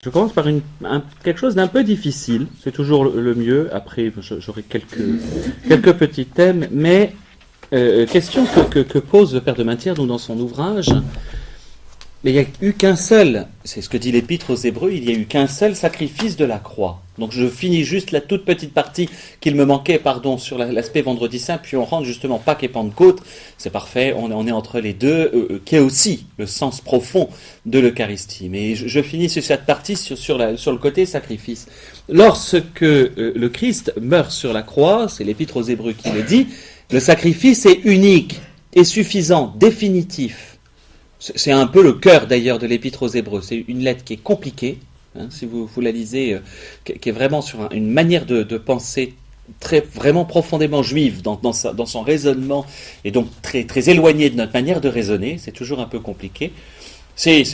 Je commence par quelque chose d'un peu difficile, c'est toujours le mieux, après j'aurai quelques petits thèmes, mais question que pose le Père de Mainthière dans son ouvrage. Mais il n'y a eu qu'un seul, c'est ce que dit l'Épître aux Hébreux, il n'y a eu qu'un seul sacrifice de la croix. Donc je finis juste la toute petite partie qu'il me manquait, sur l'aspect Vendredi Saint, puis on rentre justement Pâques et Pentecôte. C'est parfait, on est entre les deux, qui est aussi le sens profond de l'Eucharistie. Mais je finis sur cette partie sur le côté sacrifice. Lorsque le Christ meurt sur la croix, c'est l'Épître aux Hébreux qui le dit, le sacrifice est unique et suffisant, définitif. C'est un peu le cœur d'ailleurs de l'Épître aux Hébreux. C'est une lettre qui est compliquée, si vous la lisez, qui est vraiment sur une manière de penser vraiment profondément juive dans son raisonnement, et donc très, très éloignée de notre manière de raisonner. C'est toujours un peu compliqué. C'est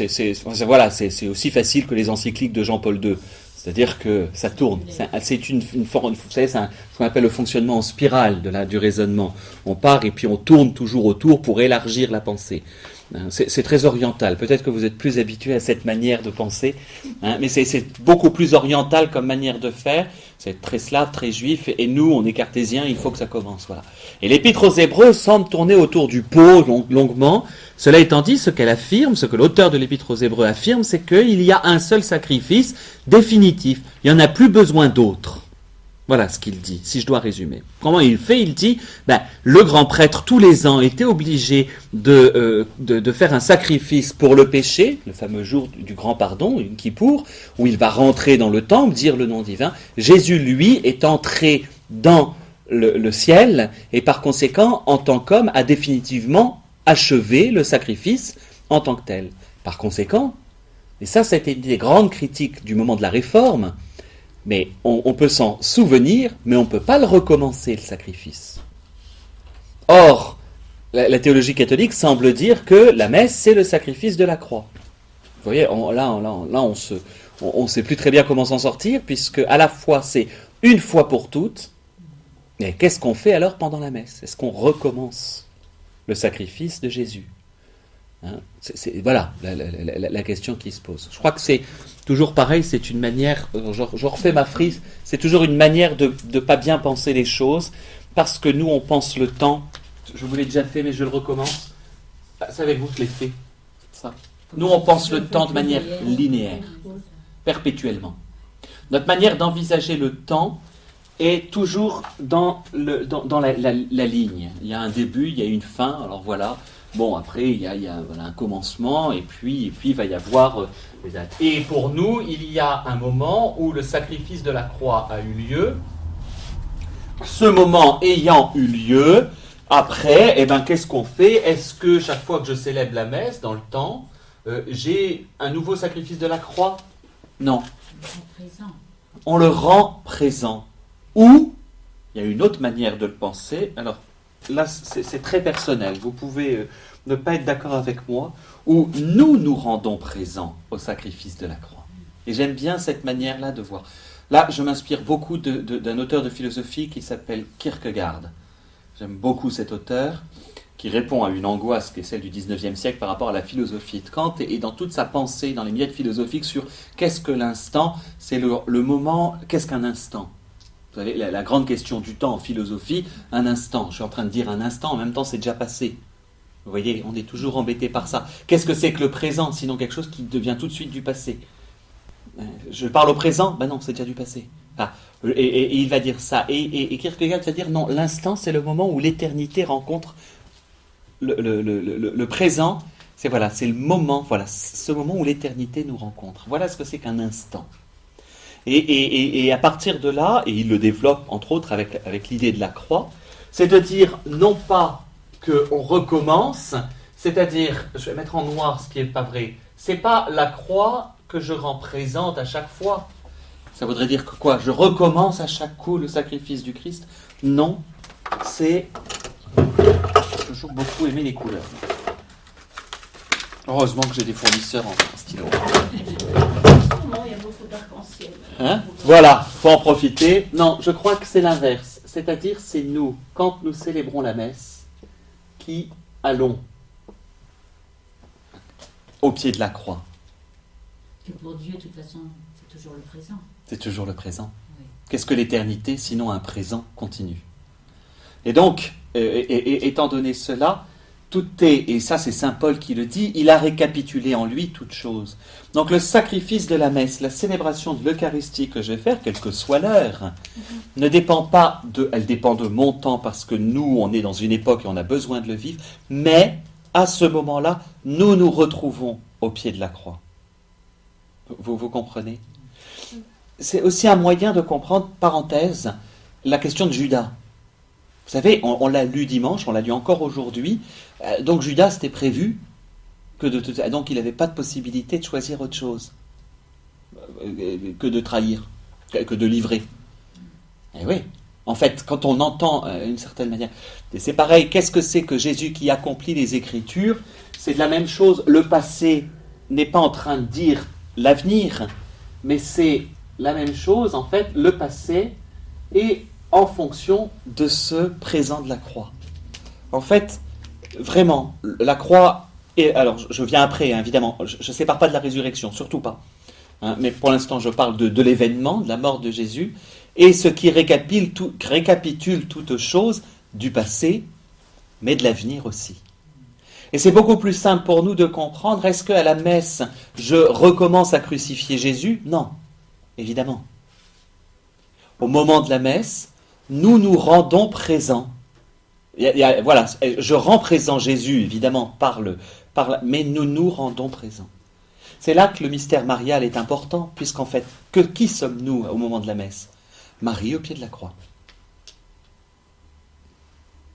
aussi facile que les encycliques de Jean-Paul II. C'est-à-dire que ça tourne. C'est une forme, vous savez, c'est ce qu'on appelle le fonctionnement en spirale du raisonnement. On part et puis on tourne toujours autour pour élargir la pensée. C'est très oriental. Peut-être que vous êtes plus habitué à cette manière de penser, mais c'est beaucoup plus oriental comme manière de faire. C'est très slave, très juif, et nous, on est cartésiens, il faut que ça commence. Voilà. Et l'Épître aux Hébreux semble tourner autour du pot longuement. Cela étant dit, ce qu'elle affirme, ce que l'auteur de l'Épître aux Hébreux affirme, c'est qu'il y a un seul sacrifice définitif. Il n'y en a plus besoin d'autres. Voilà ce qu'il dit, si je dois résumer. Comment il fait? Il dit, le grand prêtre, tous les ans, était obligé de faire un sacrifice pour le péché, le fameux jour du grand pardon, Yom Kippour, où il va rentrer dans le temple, dire le nom divin. Jésus, lui, est entré dans le ciel, et par conséquent, en tant qu'homme, a définitivement achevé le sacrifice en tant que tel. Par conséquent, et ça a été une des grandes critiques du moment de la Réforme, mais on peut s'en souvenir, mais on ne peut pas le recommencer, le sacrifice. Or, la théologie catholique semble dire que la messe, c'est le sacrifice de la croix. Vous voyez, là, on ne sait plus très bien comment s'en sortir, puisque à la fois, c'est une fois pour toutes, mais qu'est-ce qu'on fait alors pendant la messe? Est-ce qu'on recommence le sacrifice de Jésus? Voilà la question qui se pose. Je crois que c'est toujours pareil, c'est une manière, je refais ma frise, c'est toujours une manière de ne pas bien penser les choses, parce que nous on pense le temps, je vous l'ai déjà fait mais je le recommence, savez-vous que je l'ai fait, ça. Nous on pense le temps de manière linéaire, perpétuellement. Notre manière d'envisager le temps est toujours dans la ligne. Il y a un début, il y a une fin, alors voilà. Bon, après, il y a un commencement, et puis il va y avoir les dates. Et pour nous, il y a un moment où le sacrifice de la croix a eu lieu. Ce moment ayant eu lieu, après, qu'est-ce qu'on fait? Est-ce que chaque fois que je célèbre la messe, dans le temps, j'ai un nouveau sacrifice de la croix? Non. On le rend présent. Ou, il y a une autre manière de le penser, alors, là, c'est très personnel. Vous pouvez ne pas être d'accord avec moi, où nous rendons présents au sacrifice de la croix. Et j'aime bien cette manière-là de voir. Là, je m'inspire beaucoup d'un auteur de philosophie qui s'appelle Kierkegaard. J'aime beaucoup cet auteur qui répond à une angoisse qui est celle du 19e siècle par rapport à la philosophie de Kant et dans toute sa pensée, dans les miettes philosophiques sur qu'est-ce que l'instant, c'est le moment, qu'est-ce qu'un instant? Vous savez, la grande question du temps en philosophie, un instant. Je suis en train de dire un instant, en même temps c'est déjà passé. Vous voyez, on est toujours embêté par ça. Qu'est-ce que c'est que le présent, sinon quelque chose qui devient tout de suite du passé? Je parle au présent? Non, c'est déjà du passé. Et il va dire ça. Et Kierkegaard va dire non, l'instant c'est le moment où l'éternité rencontre le présent. C'est le moment, ce moment où l'éternité nous rencontre. Voilà ce que c'est qu'un instant. Et à partir de là, et il le développe entre autres avec l'idée de la croix, c'est de dire non pas qu'on recommence, c'est-à-dire, je vais mettre en noir ce qui n'est pas vrai, c'est pas la croix que je rends présente à chaque fois. Ça voudrait dire que quoi? Je recommence à chaque coup le sacrifice du Christ? Non, c'est... J'ai toujours beaucoup aimé les couleurs. Heureusement que j'ai des fournisseurs en stylo. Il y a beaucoup d'arc-en-ciel. Voilà, faut en profiter. Non, je crois que c'est l'inverse. C'est-à-dire, c'est nous, quand nous célébrons la messe, qui allons au pied de la croix. Que pour Dieu, de toute façon, c'est toujours le présent. C'est toujours le présent. Oui. Qu'est-ce que l'éternité, sinon un présent continu? Et donc, étant donné cela, tout est, et ça c'est Saint Paul qui le dit, il a récapitulé en lui toute chose. Donc le sacrifice de la messe, la célébration de l'Eucharistie que je vais faire, quelle que soit l'heure, ne dépend pas elle dépend de mon temps parce que nous, on est dans une époque et on a besoin de le vivre, mais à ce moment-là, nous nous retrouvons au pied de la croix. Vous comprenez? C'est aussi un moyen de comprendre, parenthèse, la question de Judas. Vous savez, on l'a lu dimanche, on l'a lu encore aujourd'hui. Donc Judas, c'était prévu donc il n'avait pas de possibilité de choisir autre chose que de trahir, que de livrer. Et oui, en fait, quand on entend d'une certaine manière, c'est pareil, qu'est-ce que c'est que Jésus qui accomplit les Écritures? C'est de la même chose, le passé n'est pas en train de dire l'avenir, mais c'est la même chose, en fait, le passé est en fonction de ce présent de la croix. En fait, vraiment, la croix, et alors je viens après, hein, évidemment, je ne sépare pas de la résurrection, surtout pas. Hein, mais pour l'instant, je parle de l'événement, de la mort de Jésus, et ce qui récapitule toute chose du passé, mais de l'avenir aussi. Et c'est beaucoup plus simple pour nous de comprendre, est-ce qu'à la messe, je recommence à crucifier Jésus? Non, évidemment. Au moment de la messe, nous nous rendons présents. Voilà, je rends présent Jésus, évidemment, mais nous nous rendons présents. C'est là que le mystère marial est important, puisqu'en fait, qui sommes-nous au moment de la messe? Marie au pied de la croix.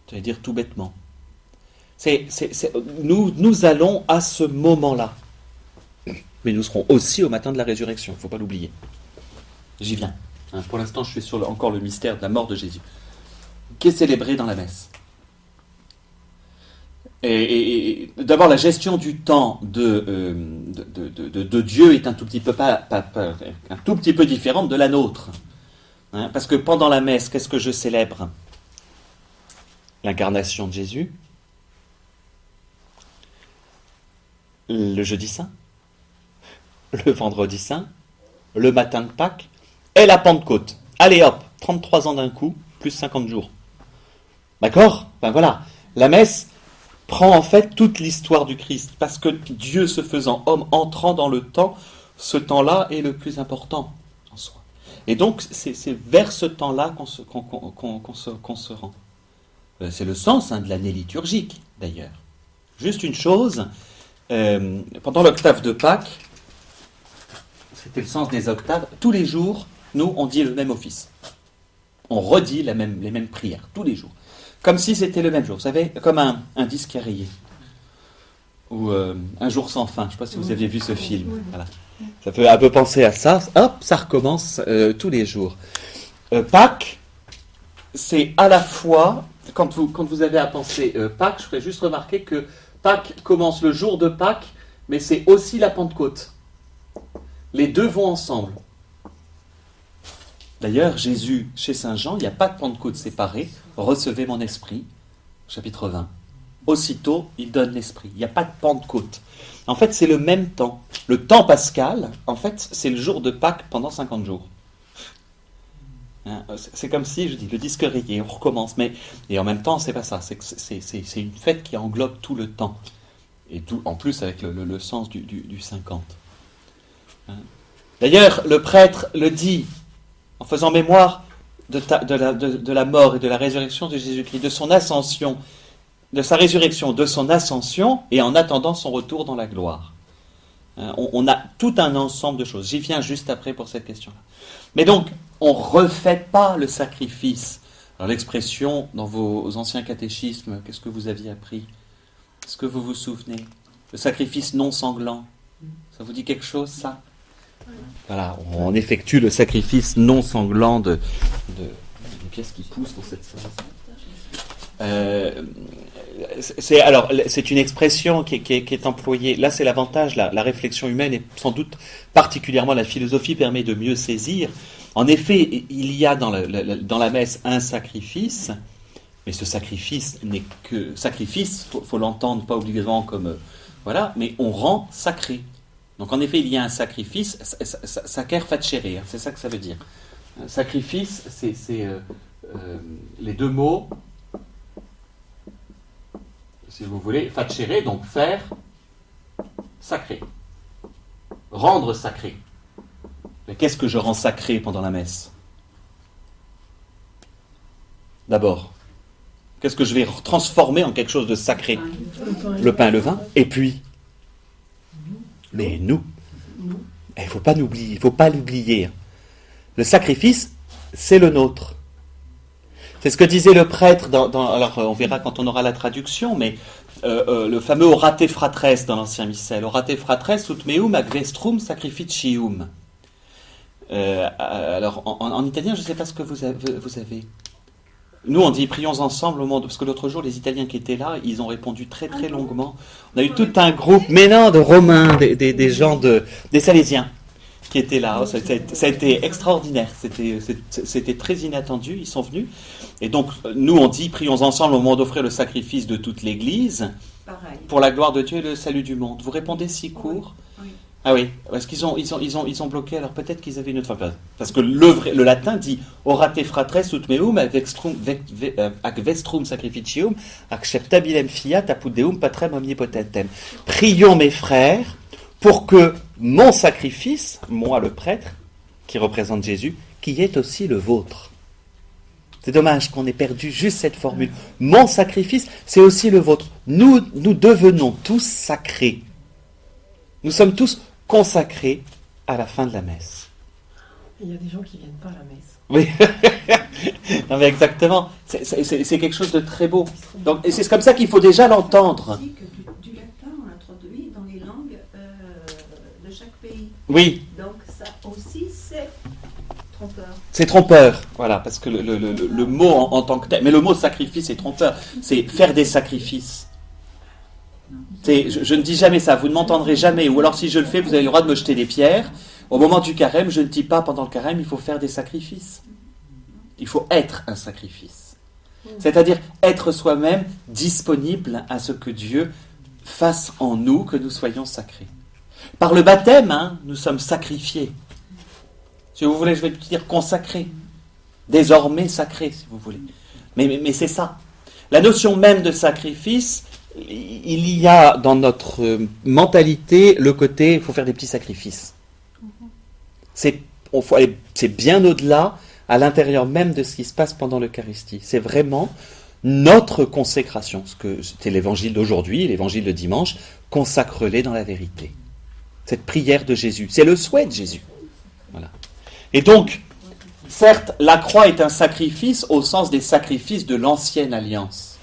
J'allais dire tout bêtement. Nous allons à ce moment-là. Mais nous serons aussi au matin de la résurrection, il ne faut pas l'oublier. J'y viens. Hein, pour l'instant, je suis sur encore le mystère de la mort de Jésus, qui est célébré dans la messe. Et d'abord, la gestion du temps de Dieu est un tout petit peu différente de la nôtre. Hein, parce que pendant la messe, qu'est-ce que je célèbre? L'incarnation de Jésus, le jeudi saint, le vendredi saint, le matin de Pâques et la Pentecôte. Allez hop, 33 ans d'un coup, plus 50 jours. D'accord? Ben voilà, la messe prend en fait toute l'histoire du Christ, parce que Dieu se faisant homme, entrant dans le temps, ce temps-là est le plus important en soi. Et donc, c'est vers ce temps-là qu'on se rend. C'est le sens de l'année liturgique, d'ailleurs. Juste une chose, pendant l'octave de Pâques, c'était le sens des octaves, tous les jours, nous, on dit le même office. On redit les mêmes prières, tous les jours. Comme si c'était le même jour, vous savez, comme un disque à rayer. Ou Un jour sans fin, je ne sais pas si vous aviez vu ce film. Voilà. Ça fait un peu penser à ça, hop, ça recommence tous les jours. Pâques, c'est à la fois, quand vous avez à penser Pâques, je ferai juste remarquer que Pâques commence le jour de Pâques, mais c'est aussi la Pentecôte. Les deux vont ensemble. D'ailleurs, Jésus, chez Saint Jean, il n'y a pas de Pentecôte séparée. Recevez mon esprit, chapitre 20. Aussitôt, il donne l'esprit. Il n'y a pas de Pentecôte. En fait, c'est le même temps. Le temps pascal, en fait, c'est le jour de Pâques pendant 50 jours. Hein, c'est comme si, je dis, le disque rayé, on recommence. Et en même temps, c'est pas ça. C'est une fête qui englobe tout le temps. Et tout, en plus, avec le sens du 50. Hein. D'ailleurs, le prêtre le dit, en faisant mémoire de la mort et de la résurrection de Jésus-Christ, de son ascension, de sa résurrection, de son ascension, et en attendant son retour dans la gloire. On a tout un ensemble de choses. J'y viens juste après pour cette question-là. Mais donc, on ne refait pas le sacrifice. Alors l'expression dans vos anciens catéchismes, qu'est-ce que vous aviez appris? Est-ce que vous vous souvenez? Le sacrifice non sanglant. Ça vous dit quelque chose, ça? Voilà, on effectue le sacrifice non sanglant des pièces qui poussent dans cette salle. C'est une expression qui est employée. Là, c'est l'avantage, la réflexion humaine et sans doute particulièrement la philosophie permet de mieux saisir. En effet, il y a dans la messe un sacrifice, mais ce sacrifice n'est que sacrifice. Faut l'entendre pas obligatoirement comme voilà, mais on rend sacré. Donc en effet, il y a un sacrifice, sacer facere, c'est ça que ça veut dire. Un sacrifice, c'est les deux mots, si vous voulez, facere, donc faire, sacré. Rendre sacré. Mais qu'est-ce que je rends sacré pendant la messe? D'abord, qu'est-ce que je vais transformer en quelque chose de sacré? Le pain et le vin. Et puis, mais nous, il ne faut pas l'oublier. Le sacrifice, c'est le nôtre. C'est ce que disait le prêtre, alors on verra quand on aura la traduction, mais le fameux orate fratres dans l'ancien missel. Orate fratres ut meum ac vestrum sacrificium. Alors en italien, je ne sais pas ce que vous avez. Nous, on dit prions ensemble au monde, parce que l'autre jour, les Italiens qui étaient là, ils ont répondu très très longuement. On a eu tout un groupe, mais non, de Romains, des gens des Salésiens qui étaient là. Ça a été extraordinaire, c'était très inattendu, ils sont venus. Et donc, nous, on dit prions ensemble au moment d'offrir le sacrifice de toute l'Église, pour la gloire de Dieu et le salut du monde. Vous répondez si court? Oui. Ah oui, parce qu'ils ont bloqué, alors peut-être qu'ils avaient une autre fois. Parce que le latin dit orate fratres ut meum ac vestrum sacrificium acceptabilem fiat apud Deum patrem omnipotentem. Prions mes frères pour que mon sacrifice, moi le prêtre, qui représente Jésus, qui est aussi le vôtre. C'est dommage qu'on ait perdu juste cette formule. Mon sacrifice, c'est aussi le vôtre. Nous devenons tous sacrés. Nous sommes tous consacrés à la fin de la messe. Il y a des gens qui ne viennent pas à la messe. Oui, non mais exactement. C'est quelque chose de très beau. Donc, et c'est comme ça qu'il faut déjà l'entendre. Aussi que du latin, on l'a traduit dans les langues de chaque pays. Oui. Donc ça aussi, c'est trompeur. C'est trompeur, voilà, parce que le mot en tant que tel, mais le mot sacrifice est trompeur. C'est faire des sacrifices. Je ne dis jamais ça, vous ne m'entendrez jamais, ou alors si je le fais, vous avez le droit de me jeter des pierres. Au moment du carême, je ne dis pas pendant le carême, il faut faire des sacrifices. Il faut être un sacrifice. C'est-à-dire être soi-même disponible à ce que Dieu fasse en nous, que nous soyons sacrés. Par le baptême, nous sommes sacrifiés. Si vous voulez, je vais dire consacrés. Désormais sacrés, si vous voulez. Mais c'est ça. La notion même de sacrifice, il y a dans notre mentalité le côté, il faut faire des petits sacrifices. C'est bien au-delà, à l'intérieur même de ce qui se passe pendant l'Eucharistie. C'est vraiment notre consécration. Ce que c'était l'évangile d'aujourd'hui, l'évangile de dimanche, consacre-les dans la vérité. Cette prière de Jésus, c'est le souhait de Jésus. Voilà. Et donc, certes, la croix est un sacrifice au sens des sacrifices de l'ancienne alliance.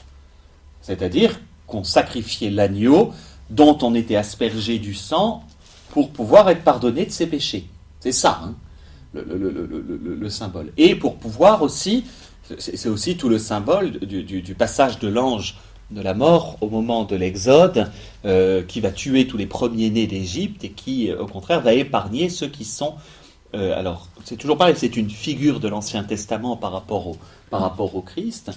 C'est-à-dire qu'on sacrifiait l'agneau dont on était aspergé du sang pour pouvoir être pardonné de ses péchés. C'est ça, le symbole. Et pour pouvoir aussi, c'est aussi tout le symbole du passage de l'ange de la mort au moment de l'Exode, qui va tuer tous les premiers-nés d'Égypte et qui, au contraire, va épargner ceux qui sont... alors, c'est toujours pareil, c'est une figure de l'Ancien Testament par rapport au Christ.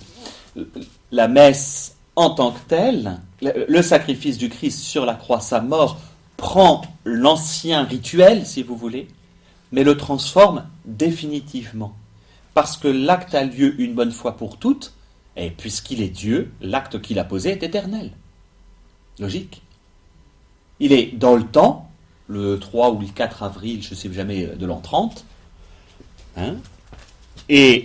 La messe en tant que telle, le sacrifice du Christ sur la croix, sa mort, prend l'ancien rituel, si vous voulez, mais le transforme définitivement. Parce que l'acte a lieu une bonne fois pour toutes, et puisqu'il est Dieu, l'acte qu'il a posé est éternel. Logique. Il est dans le temps, le 3 ou le 4 avril, je ne sais jamais, de l'an 30, et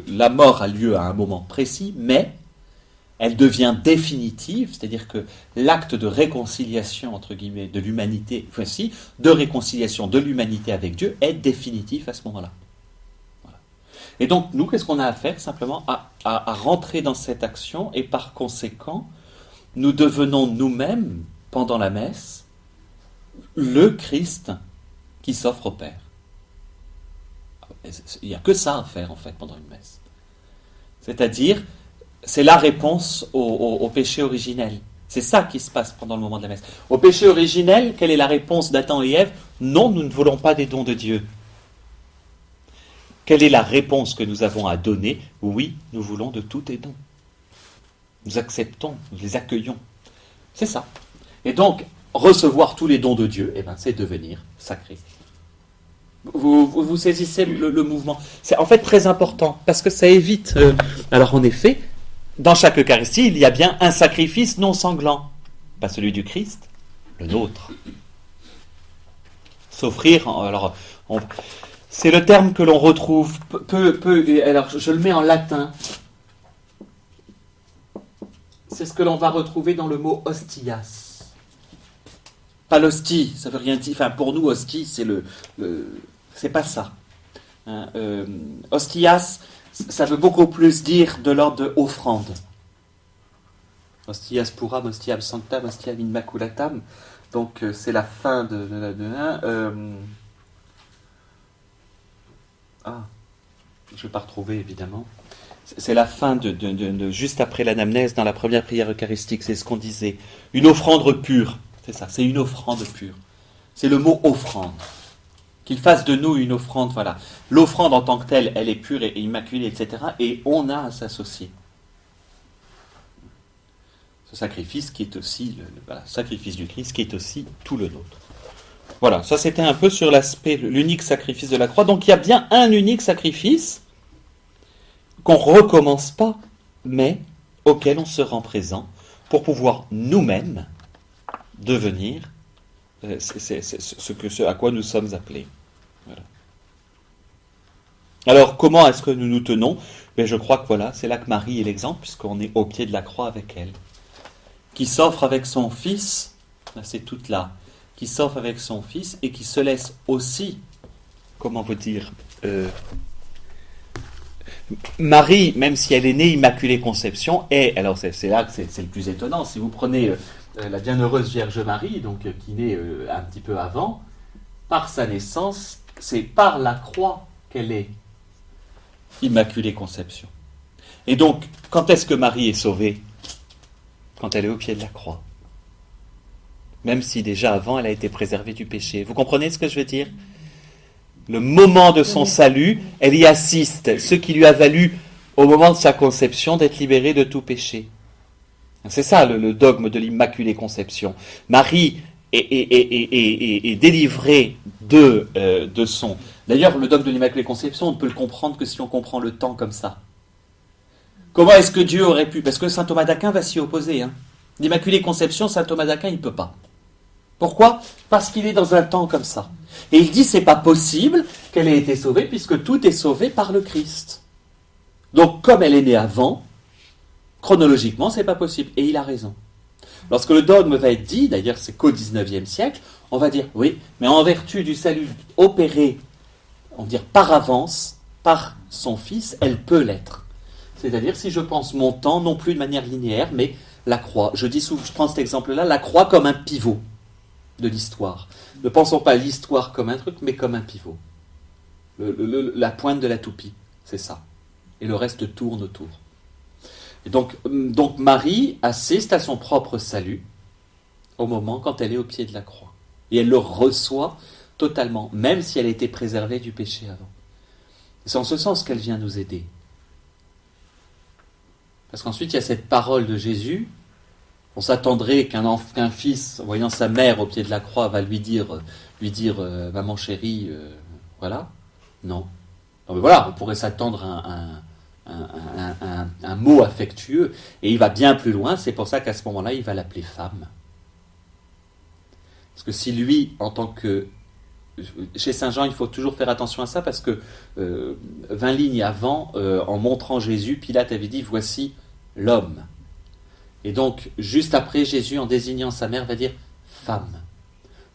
la mort a lieu à un moment précis, mais elle devient définitive, c'est-à-dire que l'acte de réconciliation, entre guillemets, de l'humanité, de réconciliation de l'humanité avec Dieu est définitif à ce moment-là. Voilà. Et donc, nous, qu'est-ce qu'on a à faire? Simplement à rentrer dans cette action, et par conséquent, nous devenons nous-mêmes, pendant la messe, le Christ qui s'offre au Père. Il n'y a que ça à faire, en fait, pendant une messe. C'est-à-dire... c'est la réponse au péché originel. C'est ça qui se passe pendant le moment de la messe. Au péché originel, quelle est la réponse d'Adam et Ève? Non, nous ne voulons pas des dons de Dieu. Quelle est la réponse que nous avons à donner? Oui, nous voulons de tous tes dons. Nous acceptons, nous les accueillons. C'est ça. Et donc, recevoir tous les dons de Dieu, c'est devenir sacré. Vous saisissez le mouvement. C'est en fait très important, parce que ça évite... alors en effet, dans chaque Eucharistie, il y a bien un sacrifice non sanglant. Pas celui du Christ, le nôtre. S'offrir, alors... c'est le terme que l'on retrouve alors je le mets en latin. C'est ce que l'on va retrouver dans le mot hostias. Pas l'hostie, ça veut rien dire. Enfin, pour nous, hostie, c'est pas ça. Hein, hostias, ça veut beaucoup plus dire de l'ordre de offrande. Hostias puram, hostiam sanctam, hostiam immaculatam. Donc, c'est la fin de je ne vais pas retrouver, évidemment. C'est la fin de juste après l'anamnèse, dans la première prière eucharistique, c'est ce qu'on disait. Une offrande pure. C'est ça, c'est une offrande pure. C'est le mot offrande. Qu'il fasse de nous une offrande, voilà. L'offrande en tant que telle, elle est pure et immaculée, etc. Et on a à s'associer. Ce sacrifice qui est aussi, le sacrifice du Christ, qui est aussi tout le nôtre. Voilà, ça c'était un peu sur l'aspect, l'unique sacrifice de la croix. Donc il y a bien un unique sacrifice qu'on ne recommence pas, mais auquel on se rend présent pour pouvoir nous-mêmes devenir ce à quoi nous sommes appelés. Voilà. Alors, comment est-ce que nous nous tenons ? Je crois que voilà, c'est là que Marie est l'exemple, puisqu'on est au pied de la croix avec elle, qui s'offre avec son Fils, c'est toute là, qui s'offre avec son Fils et qui se laisse aussi, comment vous dire, Marie, même si elle est née Immaculée Conception, alors c'est là que c'est le plus étonnant, si vous prenez la bienheureuse Vierge Marie, donc qui naît un petit peu avant, par sa naissance, c'est par la croix qu'elle est Immaculée Conception. Et donc, quand est-ce que Marie est sauvée ? Quand elle est au pied de la croix. Même si déjà avant, elle a été préservée du péché. Vous comprenez ce que je veux dire ? Le moment de son salut, elle y assiste, ce qui lui a valu, au moment de sa conception, d'être libérée de tout péché. C'est ça le dogme de l'Immaculée Conception. Marie est délivrée de son... D'ailleurs, le dogme de l'Immaculée Conception, on ne peut le comprendre que si on comprend le temps comme ça. Comment est-ce que Dieu aurait pu... Parce que saint Thomas d'Aquin va s'y opposer. L'Immaculée Conception, saint Thomas d'Aquin, il ne peut pas. Pourquoi ? Parce qu'il est dans un temps comme ça. Et il dit, c'est pas possible qu'elle ait été sauvée, puisque tout est sauvé par le Christ. Donc, comme elle est née avant, chronologiquement, c'est pas possible. Et il a raison. Lorsque le dogme va être dit, d'ailleurs c'est qu'au XIXe siècle, on va dire, oui, mais en vertu du salut opéré, on va dire par avance, par son Fils, elle peut l'être. C'est-à-dire, si je pense mon temps, non plus de manière linéaire, mais la croix. Je dis souvent, je prends cet exemple-là, la croix comme un pivot de l'histoire. Ne pensons pas l'histoire comme un truc, mais comme un pivot. La pointe de la toupie, c'est ça. Et le reste tourne autour. Et donc Marie assiste à son propre salut au moment quand elle est au pied de la croix. Et elle le reçoit totalement, même si elle a été préservée du péché avant. C'est en ce sens qu'elle vient nous aider. Parce qu'ensuite, il y a cette parole de Jésus. On s'attendrait qu'un fils, voyant sa mère au pied de la croix, va lui dire maman chérie, voilà. Non. Mais voilà, on pourrait s'attendre à un mot affectueux. Et il va bien plus loin, c'est pour ça qu'à ce moment-là, il va l'appeler femme. Parce que si lui, en tant que... Chez Saint Jean, il faut toujours faire attention à ça, parce que 20 lignes avant, en montrant Jésus, Pilate avait dit, voici l'homme. Et donc, juste après, Jésus, en désignant sa mère, va dire femme.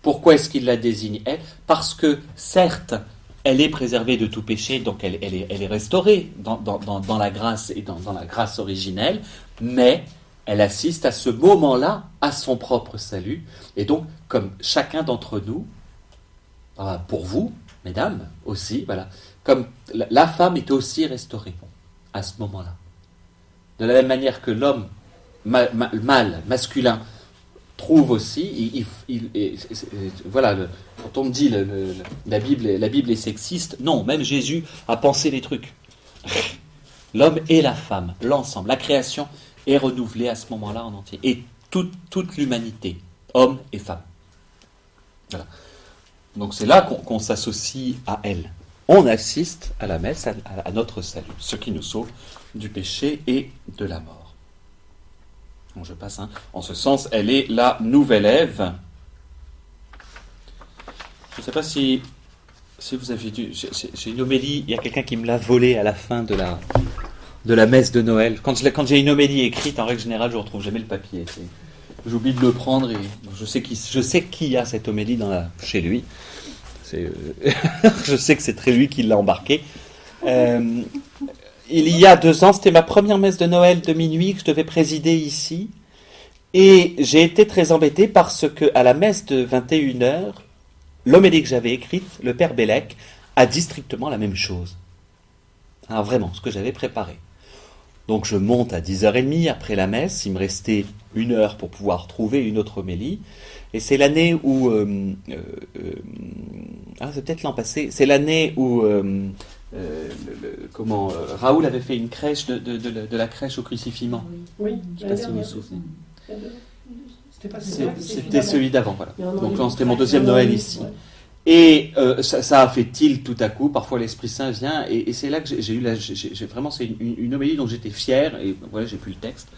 Pourquoi est-ce qu'il la désigne elle ? Parce que, certes, elle est préservée de tout péché, donc elle est restaurée dans la grâce et dans la grâce originelle, mais elle assiste à ce moment-là à son propre salut. Et donc, comme chacun d'entre nous, pour vous, mesdames, aussi, voilà, comme la femme est aussi restaurée à ce moment-là. De la même manière que l'homme mâle, masculin, trouve aussi, voilà, quand on me dit la Bible est sexiste, non, même Jésus a pensé les trucs. L'homme et la femme, l'ensemble, la création est renouvelée à ce moment-là en entier. Et toute l'humanité, hommes et femmes. Voilà. Donc c'est là qu'on s'associe à elle. On assiste à la messe, à notre salut, ce qui nous sauve du péché et de la mort. Bon, je passe. En ce sens, elle est la nouvelle Ève. Je ne sais pas si vous avez dû... J'ai une homélie, il y a quelqu'un qui me l'a volée à la fin de la messe de Noël. Quand j'ai une homélie écrite, en règle générale, je ne retrouve jamais le papier. J'oublie de le prendre et je sais qui a cette homélie chez lui. Je sais que c'est très lui qui l'a embarqué. Il y a 2 ans, c'était ma première messe de Noël de minuit que je devais présider ici. Et j'ai été très embêté parce qu'à la messe de 21h, l'homélie que j'avais écrite, le père Bellec, a dit strictement la même chose. Alors vraiment, ce que j'avais préparé. Donc je monte à 10h30 après la messe, il me restait 1 heure pour pouvoir trouver une autre homélie. Et c'est l'année où... c'est peut-être l'an passé. C'est l'année où Raoul avait fait une crèche de la crèche au crucifiement. Oui, Je ne sais pas si vous vous souvenez. C'était C'était celui d'avant, voilà. Donc là, c'était mon 2e Ouais. Noël ici. Et ça a fait tilt tout à coup. Parfois, l'Esprit Saint vient. Et c'est là que j'ai vraiment, c'est une homélie dont j'étais fier. Et voilà, j'ai plus le texte.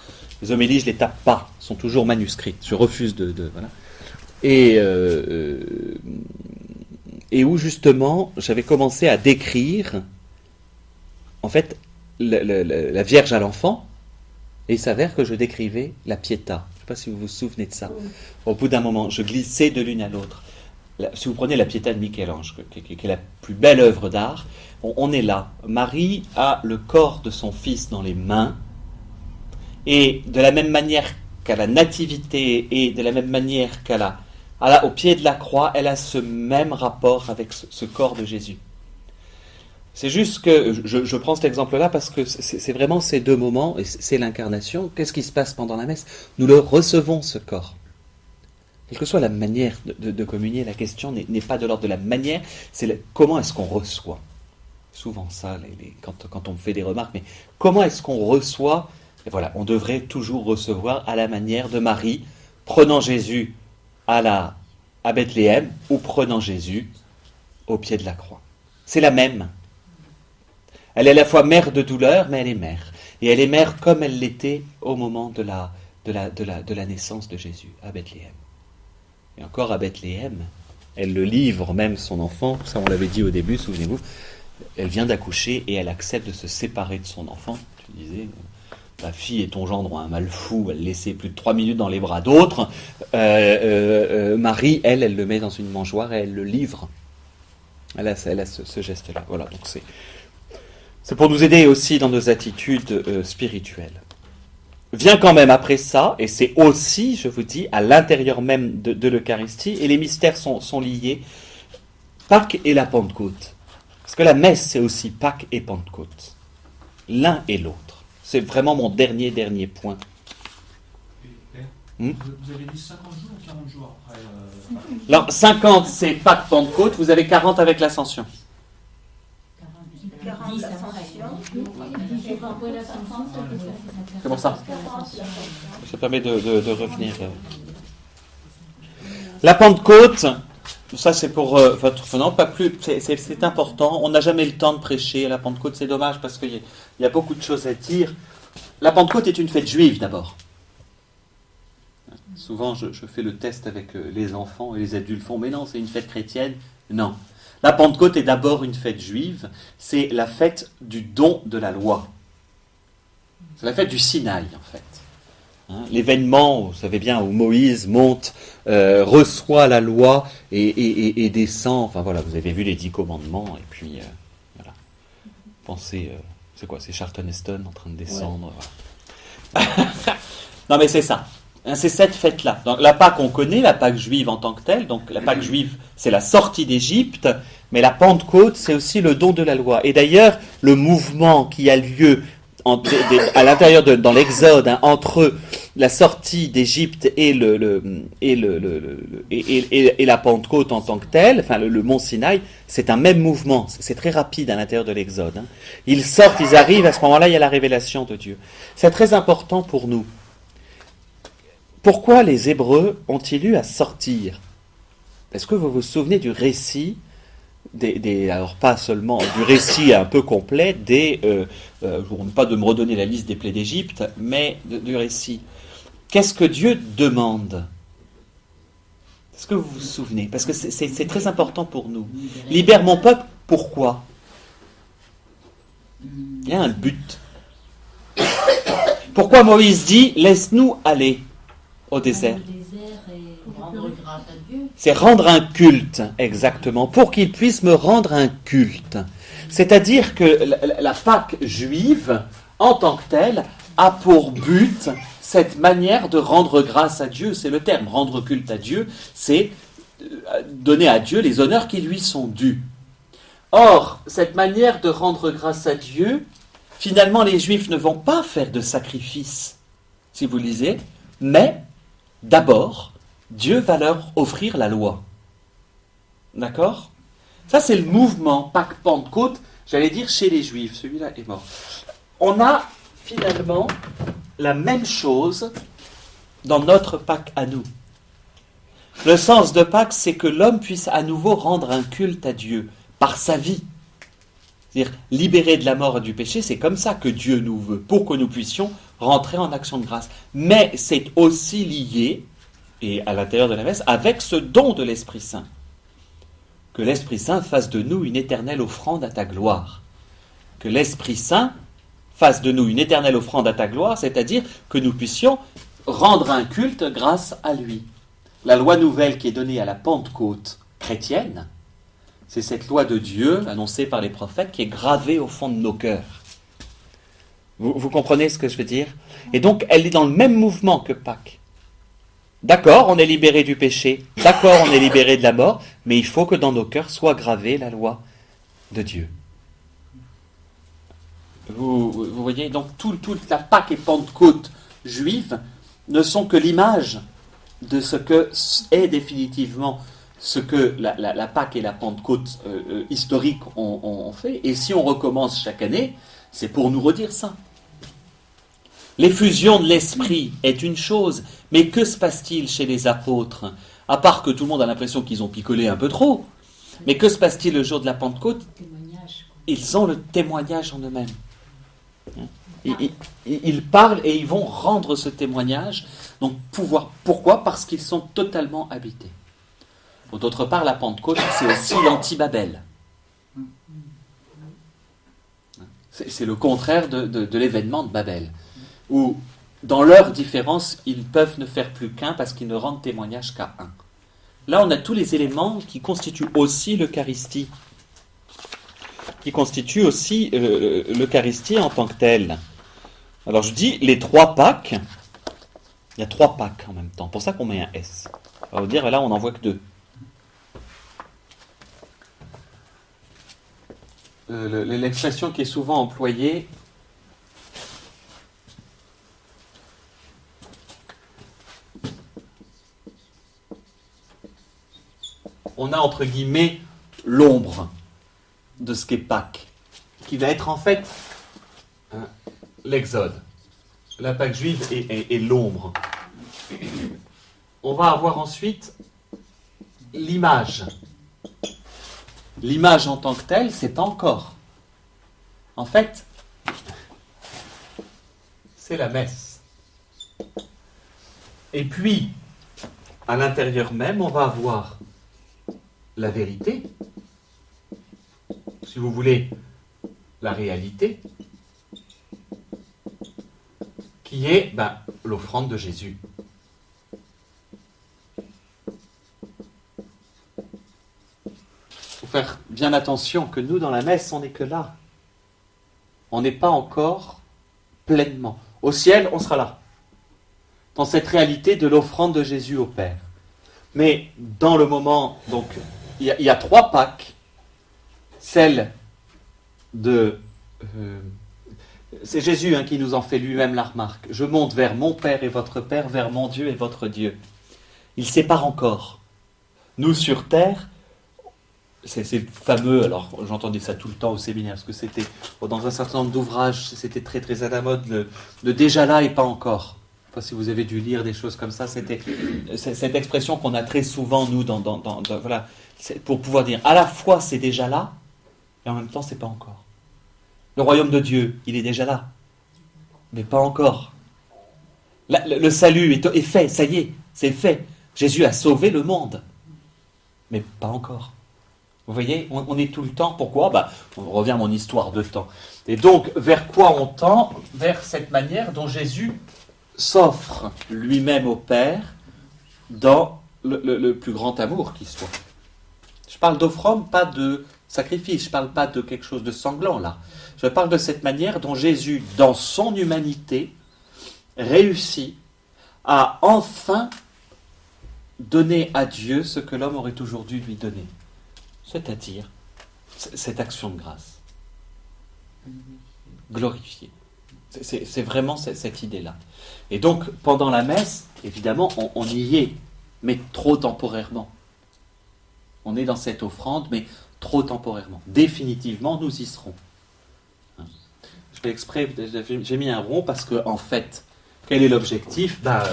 Les homélies, je les tape pas. Elles sont toujours manuscrites. Je refuse voilà. Et où justement, j'avais commencé à décrire, en fait, la Vierge à l'enfant. Et il s'avère que je décrivais la Pietà. Je ne sais pas si vous vous souvenez de ça. Au bout d'un moment, je glissais de l'une à l'autre. Si vous prenez la Pietà de Michel-Ange, qui est la plus belle œuvre d'art, on est là. Marie a le corps de son fils dans les mains, et de la même manière qu'à la nativité, et de la même manière au pied de la croix, elle a ce même rapport avec ce corps de Jésus. C'est juste que je prends cet exemple-là parce que c'est vraiment ces 2 moments, et c'est l'incarnation. Qu'est-ce qui se passe pendant la messe? Nous le recevons, ce corps. Quelle que soit la manière de communier, la question n'est pas de l'ordre de la manière, c'est comment est-ce qu'on reçoit. Souvent ça, quand on me fait des remarques, mais comment est-ce qu'on reçoit? Et voilà, on devrait toujours recevoir à la manière de Marie, prenant Jésus à Bethléem, ou prenant Jésus au pied de la croix. C'est la même. Elle est à la fois mère de douleur, mais elle est mère. Et elle est mère comme elle l'était au moment de la naissance de Jésus, à Bethléem. Et encore à Bethléem, elle le livre même son enfant, ça on l'avait dit au début, souvenez-vous, elle vient d'accoucher et elle accepte de se séparer de son enfant. Tu disais, ta fille et ton gendre ont un mal fou, elle laissait plus de 3 minutes dans les bras d'autres. Marie, elle le met dans une mangeoire et elle le livre. Elle a ce geste-là. Voilà, donc c'est pour nous aider aussi dans nos attitudes spirituelles. Vient quand même après ça, et c'est aussi, je vous dis, à l'intérieur même de l'Eucharistie, et les mystères sont liés, Pâques et la Pentecôte. Parce que la messe, c'est aussi Pâques et Pentecôte. L'un et l'autre. C'est vraiment mon dernier point. Vous avez dit 50 jours ou 40 jours après Alors, 50, c'est Pâques, Pentecôte, vous avez 40 avec l'Ascension. 40 l'Ascension. Comment ça? Ça permet de revenir. La Pentecôte, ça c'est pour non, pas plus. C'est important. On n'a jamais le temps de prêcher à la Pentecôte. C'est dommage parce qu'il y a beaucoup de choses à dire. La Pentecôte est une fête juive d'abord. Souvent, je fais le test avec les enfants et les adultes font, mais non, c'est une fête chrétienne. Non. La Pentecôte est d'abord une fête juive. C'est la fête du don de la loi. C'est la fête du Sinaï, en fait. L'événement, vous savez bien, où Moïse monte, reçoit la loi et descend. Enfin voilà, vous avez vu les 10 commandements. Et puis, voilà. Pensez, c'est quoi? C'est Charlton Heston en train de descendre. Ouais. Voilà. Non mais c'est ça. C'est cette fête-là. Donc, la Pâque, on connaît, la Pâque juive en tant que telle. Donc la Pâque juive, c'est la sortie d'Égypte. Mais la Pentecôte, c'est aussi le don de la loi. Et d'ailleurs, le mouvement qui a lieu à l'intérieur dans l'Exode, entre la sortie d'Égypte et la Pentecôte en tant que telle, enfin le mont Sinaï, c'est un même mouvement. C'est très rapide à l'intérieur de l'Exode. Ils sortent, ils arrivent, à ce moment-là, il y a la révélation de Dieu. C'est très important pour nous. pourquoi les Hébreux ont-ils eu à sortir? Est-ce que vous vous souvenez du récit alors pas seulement du récit un peu complet pas de me redonner la liste des plaies d'Égypte, mais du récit. Qu'est-ce que Dieu demande? Est-ce que vous vous souvenez? Parce que c'est très important pour nous. Libère mon peuple, pourquoi? Il y a un but. Pourquoi Moïse dit, laisse-nous aller au désert? Rendre grâce à Dieu. C'est rendre un culte, exactement, pour qu'il puisse me rendre un culte. C'est-à-dire que la Pâque juive, en tant que telle, a pour but cette manière de rendre grâce à Dieu. C'est le terme, rendre culte à Dieu, c'est donner à Dieu les honneurs qui lui sont dus. Or, cette manière de rendre grâce à Dieu, finalement, les Juifs ne vont pas faire de sacrifice, si vous lisez, mais d'abord, Dieu va leur offrir la loi. D'accord? Ça, c'est le mouvement Pâques Pentecôte, j'allais dire chez les Juifs. Celui-là est mort. On a finalement la même chose dans notre Pâques à nous. Le sens de Pâques, c'est que l'homme puisse à nouveau rendre un culte à Dieu par sa vie. C'est-à-dire, libéré de la mort et du péché, c'est comme ça que Dieu nous veut, pour que nous puissions rentrer en action de grâce. Mais c'est aussi lié, et à l'intérieur de la messe, avec ce don de l'Esprit Saint. Que l'Esprit Saint fasse de nous une éternelle offrande à ta gloire. Que l'Esprit Saint fasse de nous une éternelle offrande à ta gloire, c'est-à-dire que nous puissions rendre un culte grâce à lui. La loi nouvelle qui est donnée à la Pentecôte chrétienne, c'est cette loi de Dieu, annoncée par les prophètes, qui est gravée au fond de nos cœurs. Vous comprenez ce que je veux dire? Et donc, elle est dans le même mouvement que Pâques. D'accord, on est libéré du péché, d'accord, on est libéré de la mort, mais il faut que dans nos cœurs soit gravée la loi de Dieu. Vous voyez, donc toute la Pâques et Pentecôte juive ne sont que l'image de ce que est définitivement ce que la Pâques et la Pentecôte historique ont fait. Et si on recommence chaque année, c'est pour nous redire ça. L'effusion de l'Esprit est une chose, mais que se passe-t-il chez les apôtres? À part que tout le monde a l'impression qu'ils ont picolé un peu trop. Mais que se passe-t-il le jour de la Pentecôte? Ils ont le témoignage en eux-mêmes. Ils parlent et ils vont rendre ce témoignage. Donc, pourquoi? Parce qu'ils sont totalement habités. D'autre part, la Pentecôte, c'est aussi l'anti-Babel. C'est le contraire de l'événement de Babel, où, dans leur différence, ils peuvent ne faire plus qu'un parce qu'ils ne rendent témoignage qu'à un. Là, on a tous les éléments qui constituent aussi l'Eucharistie, qui constituent aussi l'Eucharistie en tant que telle. Alors, je dis les trois Pâques. Il y a trois Pâques en même temps. C'est pour ça qu'on met un S. On va vous dire, là, on n'en voit que deux. L'expression qui est souvent employée, on a entre guillemets l'ombre de ce qu'est Pâques, qui va être en fait l'Exode. La Pâque juive est l'ombre. On va avoir ensuite l'image. L'image en tant que telle, c'est pas encore. En fait, c'est la messe. Et puis, à l'intérieur même, on va avoir la vérité, si vous voulez, la réalité, qui est l'offrande de Jésus. Il faut faire bien attention que nous, dans la messe, on n'est que là. On n'est pas encore pleinement. Au ciel, on sera là, dans cette réalité de l'offrande de Jésus au Père. Mais dans le moment, donc, il y a trois Pâques. Celle de... c'est Jésus qui nous en fait lui-même la remarque. Je monte vers mon Père et votre Père, vers mon Dieu et votre Dieu. Il sépare encore. Nous, sur terre, c'est fameux, alors j'entendais ça tout le temps au séminaire, parce que c'était, dans un certain nombre d'ouvrages, c'était très très à la mode, le déjà là et pas encore. sais pas si vous avez dû lire des choses comme ça, c'était cette expression qu'on a très souvent, nous, voilà, c'est pour pouvoir dire à la fois c'est déjà là, et en même temps c'est pas encore. Le royaume de Dieu, il est déjà là, mais pas encore. Le salut est fait, ça y est, c'est fait. Jésus a sauvé le monde, mais pas encore. Vous voyez, on est tout le temps, pourquoi ? On revient à mon histoire de temps. Et donc, vers quoi on tend ? Vers cette manière dont Jésus s'offre lui-même au Père dans le plus grand amour qui soit. Je parle d'offrande, pas de sacrifice, je parle pas de quelque chose de sanglant là. Je parle de cette manière dont Jésus, dans son humanité, réussit à enfin donner à Dieu ce que l'homme aurait toujours dû lui donner. C'est-à-dire cette action de grâce. Glorifiée. C'est vraiment cette idée-là. Et donc, pendant la messe, évidemment, on y est, mais trop temporairement. On est dans cette offrande, mais trop temporairement. Définitivement, nous y serons. Je fais exprès, j'ai mis un rond parce que, en fait, quel est l'objectif ? Voilà.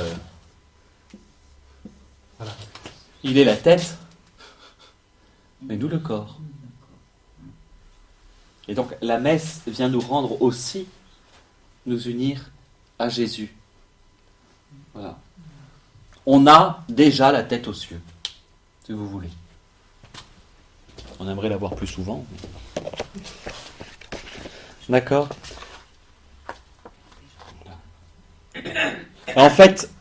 Il est la tête, mais nous le corps. Et donc, la messe vient nous rendre aussi, nous unir à Jésus. Voilà. On a déjà la tête aux cieux, si vous voulez. On aimerait la voir plus souvent. D'accord ? En fait,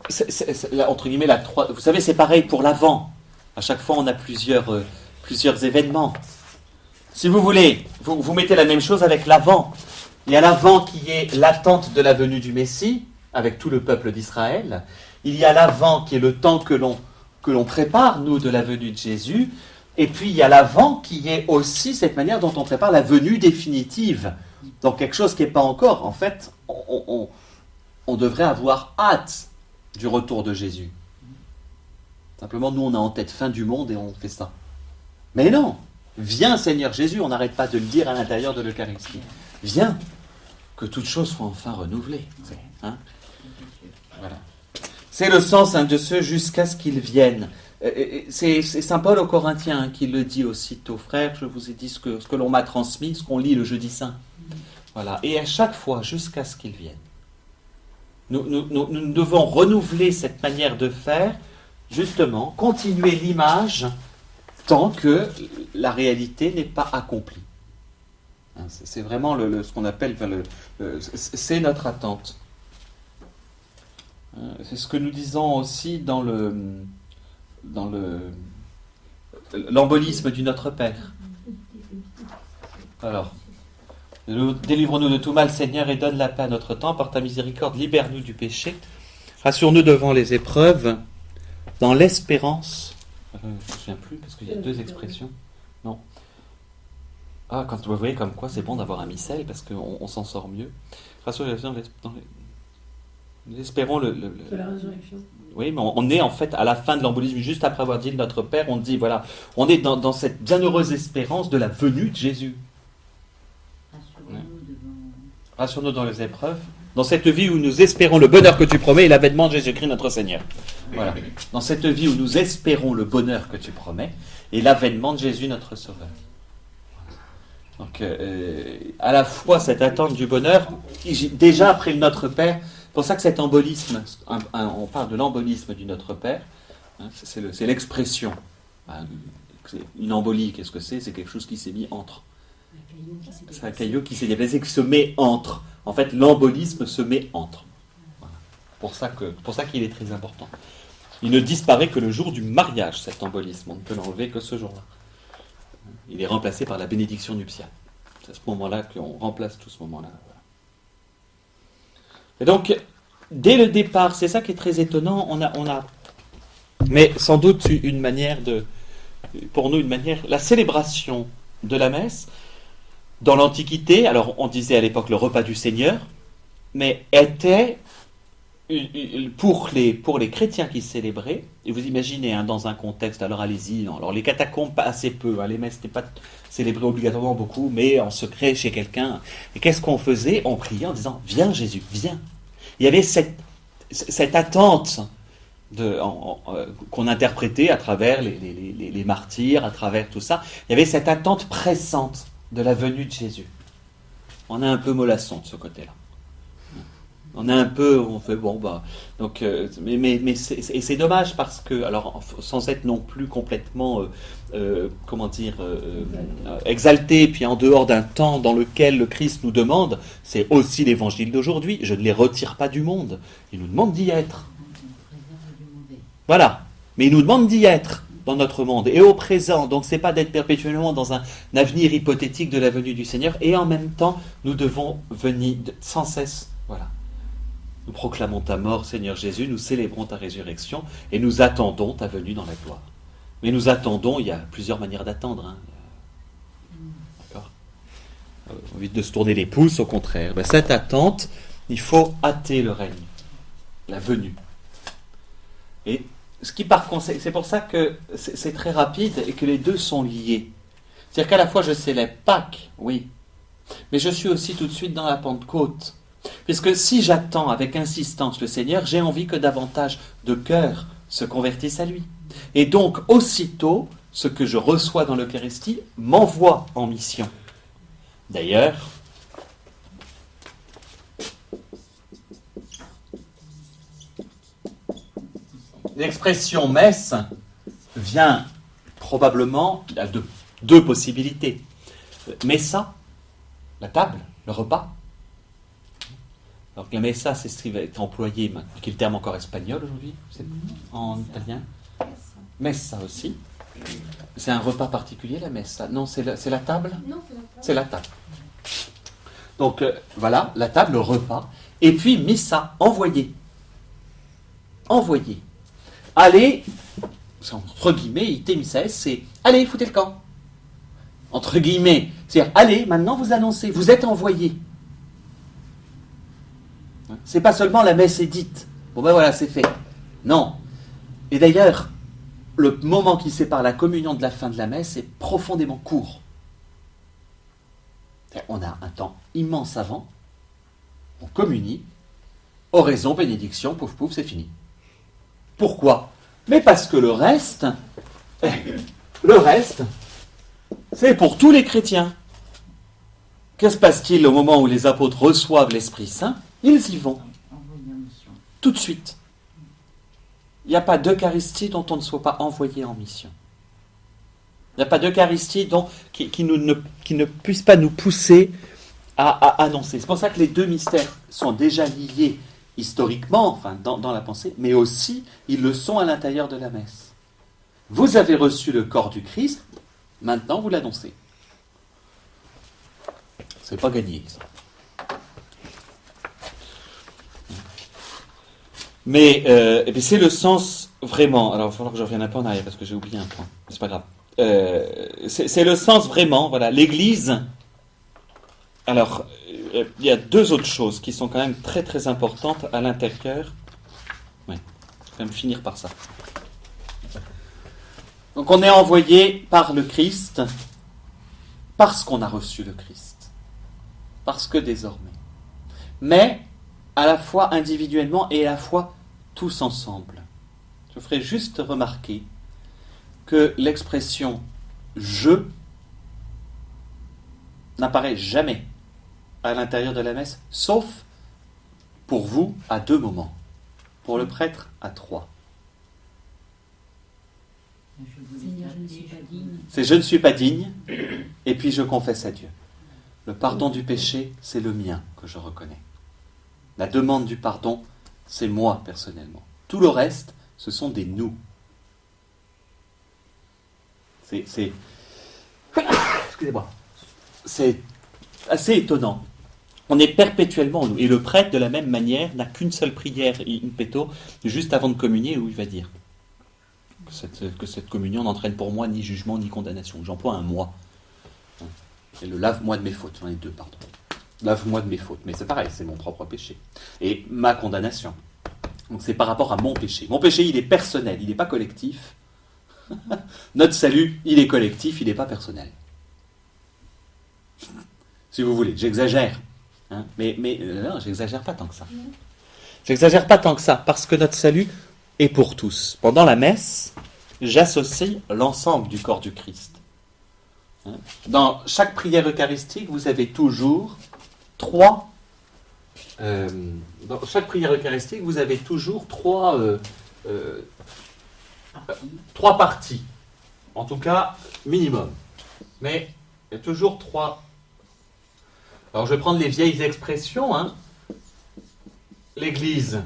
entre guillemets, vous savez, c'est pareil pour l'Avent. À chaque fois, on a plusieurs événements. Si vous voulez, vous mettez la même chose avec l'Avent. Il y a l'Avent qui est l'attente de la venue du Messie, avec tout le peuple d'Israël. Il y a l'Avent qui est le temps que l'on prépare, nous, de la venue de Jésus. Et puis, il y a l'Avent qui est aussi cette manière dont on prépare la venue définitive. Donc, quelque chose qui n'est pas encore. En fait, on devrait avoir hâte du retour de Jésus. Simplement, nous, on a en tête fin du monde et on fait ça. Mais non, viens Seigneur Jésus, on n'arrête pas de le dire à l'intérieur de l'Eucharistie. Viens, que toutes choses soient enfin renouvelées. Voilà. C'est le sens de ce jusqu'à ce qu'ils viennent. C'est saint Paul aux Corinthiens qui le dit aussitôt. Frères, je vous ai dit ce que l'on m'a transmis, ce qu'on lit le jeudi saint. Voilà. Et à chaque fois, jusqu'à ce qu'ils viennent. Nous devons renouveler cette manière de faire, justement, continuer l'image tant que la réalité n'est pas accomplie. C'est vraiment ce qu'on appelle, c'est notre attente. C'est ce que nous disons aussi dans l'embolisme du Notre Père. Alors, délivre-nous de tout mal, Seigneur, et donne la paix à notre temps. Par ta miséricorde, libère-nous du péché. Rassure-nous devant les épreuves, dans l'espérance. Je ne me souviens plus, parce qu'il y a deux expressions. Non. Quand vous voyez comme quoi c'est bon d'avoir un missel, parce qu'on s'en sort mieux. Rassure-nous nous espérons de la résurrection. Oui, mais on est en fait à la fin de l'embolisme, juste après avoir dit Notre Père, on dit, voilà, on est dans cette bienheureuse espérance de la venue de Jésus. Rassure-nous dans les épreuves, dans cette vie où nous espérons le bonheur que tu promets et l'avènement de Jésus-Christ notre Seigneur. Voilà. Dans cette vie où nous espérons le bonheur que tu promets et l'avènement de Jésus notre Sauveur. Donc, à la fois cette attente du bonheur, déjà après le Notre Père, c'est pour ça que cet embolisme, on parle de l'embolisme du Notre Père, c'est l'expression. Une embolie, qu'est-ce que c'est ? C'est quelque chose qui s'est mis entre. C'est un caillou qui s'est déplacé, qui se met entre. En fait, l'embolisme se met entre. Voilà. Pour ça qu'il est très important. Il ne disparaît que le jour du mariage, cet embolisme. On ne peut l'enlever que ce jour-là. Il est remplacé par la bénédiction nuptiale. C'est à ce moment-là qu'on remplace tout ce moment-là. Voilà. Et donc, dès le départ, c'est ça qui est très étonnant, on a mais sans doute une manière pour nous, la célébration de la messe, dans l'Antiquité, alors on disait à l'époque le repas du Seigneur, mais était, pour les chrétiens qui célébraient, et vous imaginez, dans un contexte, alors allez-y, alors les catacombes, pas assez peu, les messes n'étaient pas célébrées obligatoirement beaucoup, mais en secret chez quelqu'un. Et qu'est-ce qu'on faisait ? On priait en disant « Viens Jésus, viens ». Il y avait cette attente qu'on interprétait à travers les martyrs, à travers tout ça, il y avait cette attente pressante de la venue de Jésus. On a un peu mollasson de ce côté-là. On a un peu, on fait bon bah, donc, mais c'est dommage parce que, alors, sans être non plus complètement, exalté, puis en dehors d'un temps dans lequel le Christ nous demande, c'est aussi l'évangile d'aujourd'hui. Je ne les retire pas du monde. Il nous demande d'y être. Voilà. Mais il nous demande d'y être dans notre monde et au présent. Donc c'est pas d'être perpétuellement dans un avenir hypothétique de la venue du Seigneur. Et en même temps, nous devons venir sans cesse. Voilà. Nous proclamons ta mort, Seigneur Jésus, nous célébrons ta résurrection et nous attendons ta venue dans la gloire. Mais nous attendons, il y a plusieurs manières d'attendre. Hein. D'accord ? On évite de se tourner les pouces, au contraire. Ben, cette attente, il faut hâter le règne, la venue. Et ce qui par conséquent, c'est pour ça que c'est très rapide et que les deux sont liés. C'est-à-dire qu'à la fois je célèbre Pâques, oui, mais je suis aussi tout de suite dans la Pentecôte. Puisque si j'attends avec insistance le Seigneur, j'ai envie que davantage de cœurs se convertissent à lui. Et donc, aussitôt, ce que je reçois dans l'Eucharistie m'envoie en mission. D'ailleurs, l'expression messe vient probablement, il y a deux possibilités. Messa, la table, le repas. Alors que la messa, c'est ce qui va être employé, qui est le terme encore espagnol aujourd'hui, c'est en italien. Messa aussi. C'est un repas particulier, la messa. Non, c'est la table. Non, c'est la table. Donc voilà, la table, le repas. Et puis missa, envoyer. Envoyer. Allez, entre guillemets, ite missae, c'est allez, foutez le camp. Entre guillemets, c'est-à-dire allez, maintenant vous annoncez, vous êtes envoyés. C'est pas seulement la messe est dite. Bon ben voilà, c'est fait. Non. Et d'ailleurs, le moment qui sépare la communion de la fin de la messe est profondément court. On a un temps immense avant, on communie, oraison, bénédiction, pouf pouf, c'est fini. Pourquoi ? Mais parce que le reste, c'est pour tous les chrétiens. Que se passe-t-il au moment où les apôtres reçoivent l'Esprit Saint ? Ils y vont. Tout de suite. Il n'y a pas d'Eucharistie dont on ne soit pas envoyé en mission. Il n'y a pas d'Eucharistie qui ne puisse pas nous pousser à annoncer. C'est pour ça que les deux mystères sont déjà liés historiquement, enfin dans la pensée, mais aussi ils le sont à l'intérieur de la messe. Vous avez reçu le corps du Christ, maintenant vous l'annoncez. C'est pas gagné, ça. Mais c'est le sens vraiment. Alors il va falloir que je revienne un peu en arrière parce que j'ai oublié un point. C'est pas grave. C'est le sens vraiment. Voilà, l'Église. Alors il y a deux autres choses qui sont quand même très très importantes à l'intérieur. Ouais, je vais quand même finir par ça. Donc on est envoyé par le Christ parce qu'on a reçu le Christ, parce que désormais. Mais à la fois individuellement et à la fois tous ensemble. Je ferai juste remarquer que l'expression « je » n'apparaît jamais à l'intérieur de la messe, sauf pour vous à deux moments, pour le prêtre à trois. Seigneur, je ne suis pas digne. C'est « je ne suis pas digne » et puis « je confesse à Dieu ». Le pardon du péché, c'est le mien que je reconnais. La demande du pardon, c'est moi personnellement. Tout le reste, ce sont des nous. Excusez-moi. C'est assez étonnant. On est perpétuellement nous. Et le prêtre, de la même manière, n'a qu'une seule prière, in petto, juste avant de communier, où il va dire que cette communion n'entraîne pour moi ni jugement ni condamnation. J'emploie un moi. Et le lave-moi de mes fautes. J'en ai deux, pardon. Lave-moi de mes fautes. Mais c'est pareil, c'est mon propre péché. Et ma condamnation. Donc c'est par rapport à mon péché. Mon péché, il est personnel, il n'est pas collectif. Notre salut, il est collectif, il n'est pas personnel. Si vous voulez, j'exagère. Hein, mais non, j'exagère pas tant que ça. J'exagère pas tant que ça, parce que notre salut est pour tous. Pendant la messe, j'associe l'ensemble du corps du Christ. Dans chaque prière eucharistique, vous avez toujours trois parties. En tout cas, minimum. Mais il y a toujours trois. Alors, je vais prendre les vieilles expressions. L'Église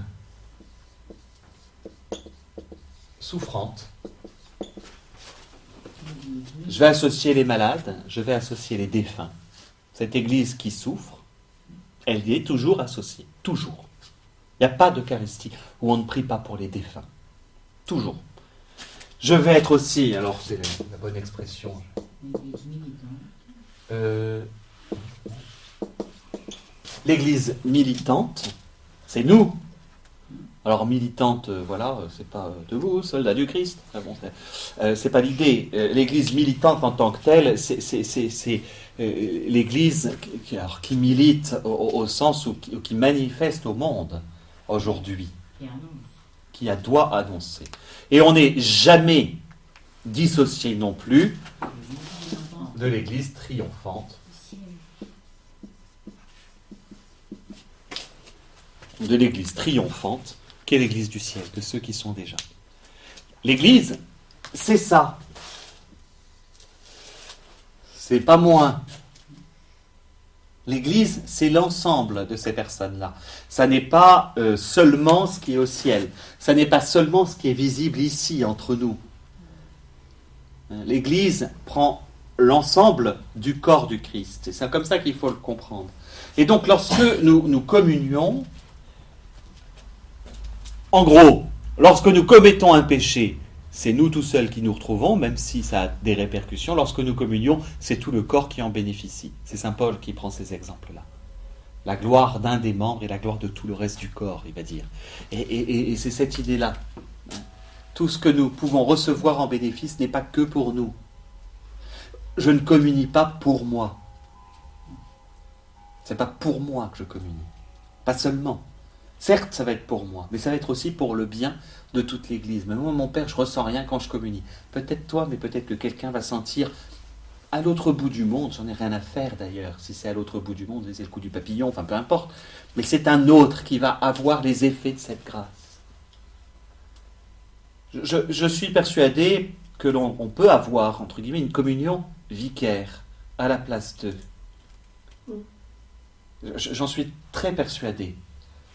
souffrante. Je vais associer les malades, je vais associer les défunts. Cette Église qui souffre, elle y est toujours associée. Toujours. Il n'y a pas d'Eucharistie où on ne prie pas pour les défunts. Toujours. Je vais être aussi, alors c'est la bonne expression. L'Église militante, c'est nous. Alors militante, voilà, c'est pas de vous, soldat du Christ. Ah bon, c'est pas l'idée. L'Église militante en tant que telle, c'est l'Église qui milite au sens où qui manifeste au monde aujourd'hui, qui doit annoncer. Et on n'est jamais dissocié non plus de l'Église triomphante. De l'Église triomphante, qui est l'Église du ciel, de ceux qui sont déjà. L'Église, c'est ça. C'est pas moins. L'Église, c'est l'ensemble de ces personnes-là. Ça n'est pas seulement ce qui est au ciel. Ça n'est pas seulement ce qui est visible ici, entre nous. L'Église prend l'ensemble du corps du Christ. C'est comme ça qu'il faut le comprendre. Et donc, lorsque nous communions, en gros, lorsque nous commettons un péché, c'est nous tout seuls qui nous retrouvons, même si ça a des répercussions. Lorsque nous communions, c'est tout le corps qui en bénéficie. C'est saint Paul qui prend ces exemples-là. La gloire d'un des membres et la gloire de tout le reste du corps, il va dire. Et c'est cette idée-là. Tout ce que nous pouvons recevoir en bénéfice n'est pas que pour nous. Je ne communie pas pour moi. C'est pas pour moi que je communie. Pas seulement. Certes, ça va être pour moi, mais ça va être aussi pour le bien de toute l'Église. Mais moi, mon Père, je ne ressens rien quand je communie. Peut-être toi, mais peut-être que quelqu'un va sentir à l'autre bout du monde. J'en ai rien à faire d'ailleurs. Si c'est à l'autre bout du monde, c'est le coup du papillon, enfin peu importe. Mais c'est un autre qui va avoir les effets de cette grâce. Je suis persuadé que l'on peut avoir, entre guillemets, une communion vicaire à la place d'eux. J'en suis très persuadé.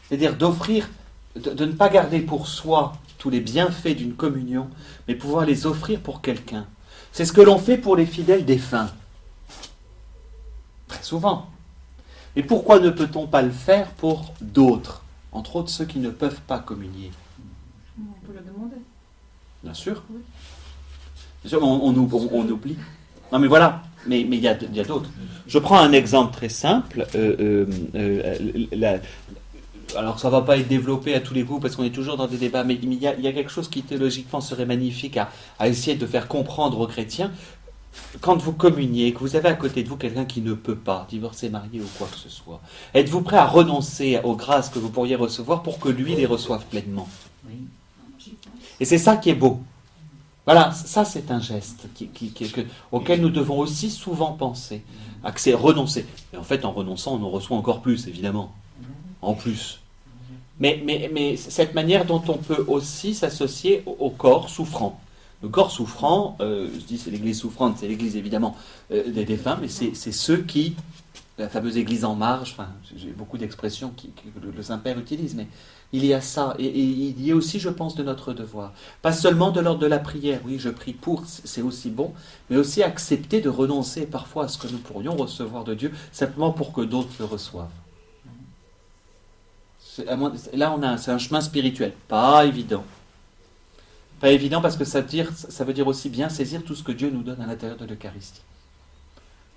C'est-à-dire d'offrir, de ne pas garder pour soi tous les bienfaits d'une communion, mais pouvoir les offrir pour quelqu'un. C'est ce que l'on fait pour les fidèles défunts. Très souvent. Et pourquoi ne peut-on pas le faire pour d'autres, entre autres ceux qui ne peuvent pas communier? On peut le demander. Bien sûr. Bien sûr, on oublie. Non mais voilà, mais il y a d'autres. Je prends un exemple très simple. Alors ça ne va pas être développé à tous les coups parce qu'on est toujours dans des débats, mais il y a quelque chose qui théologiquement serait magnifique à essayer de faire comprendre aux chrétiens. Quand vous communiez, que vous avez à côté de vous quelqu'un qui ne peut pas, divorcer, marié ou quoi que ce soit, êtes-vous prêt à renoncer aux grâces que vous pourriez recevoir pour que lui les reçoive pleinement? Et c'est ça qui est beau. Voilà, ça c'est un geste auquel nous devons aussi souvent penser, renoncer. Et en fait, en renonçant, on en reçoit encore plus, évidemment. En plus. Mais cette manière dont on peut aussi s'associer au corps souffrant. Le corps souffrant, je dis c'est l'Église souffrante, c'est l'Église évidemment des défunts, mais c'est ceux qui, la fameuse Église en marge, enfin j'ai beaucoup d'expressions que le Saint-Père utilise, mais il y a ça, et il y a aussi, je pense, de notre devoir. Pas seulement de l'ordre de la prière, oui, je prie pour, c'est aussi bon, mais aussi accepter de renoncer parfois à ce que nous pourrions recevoir de Dieu, simplement pour que d'autres le reçoivent. Là, c'est un chemin spirituel, pas évident. Pas évident parce que ça veut dire aussi bien saisir tout ce que Dieu nous donne à l'intérieur de l'Eucharistie.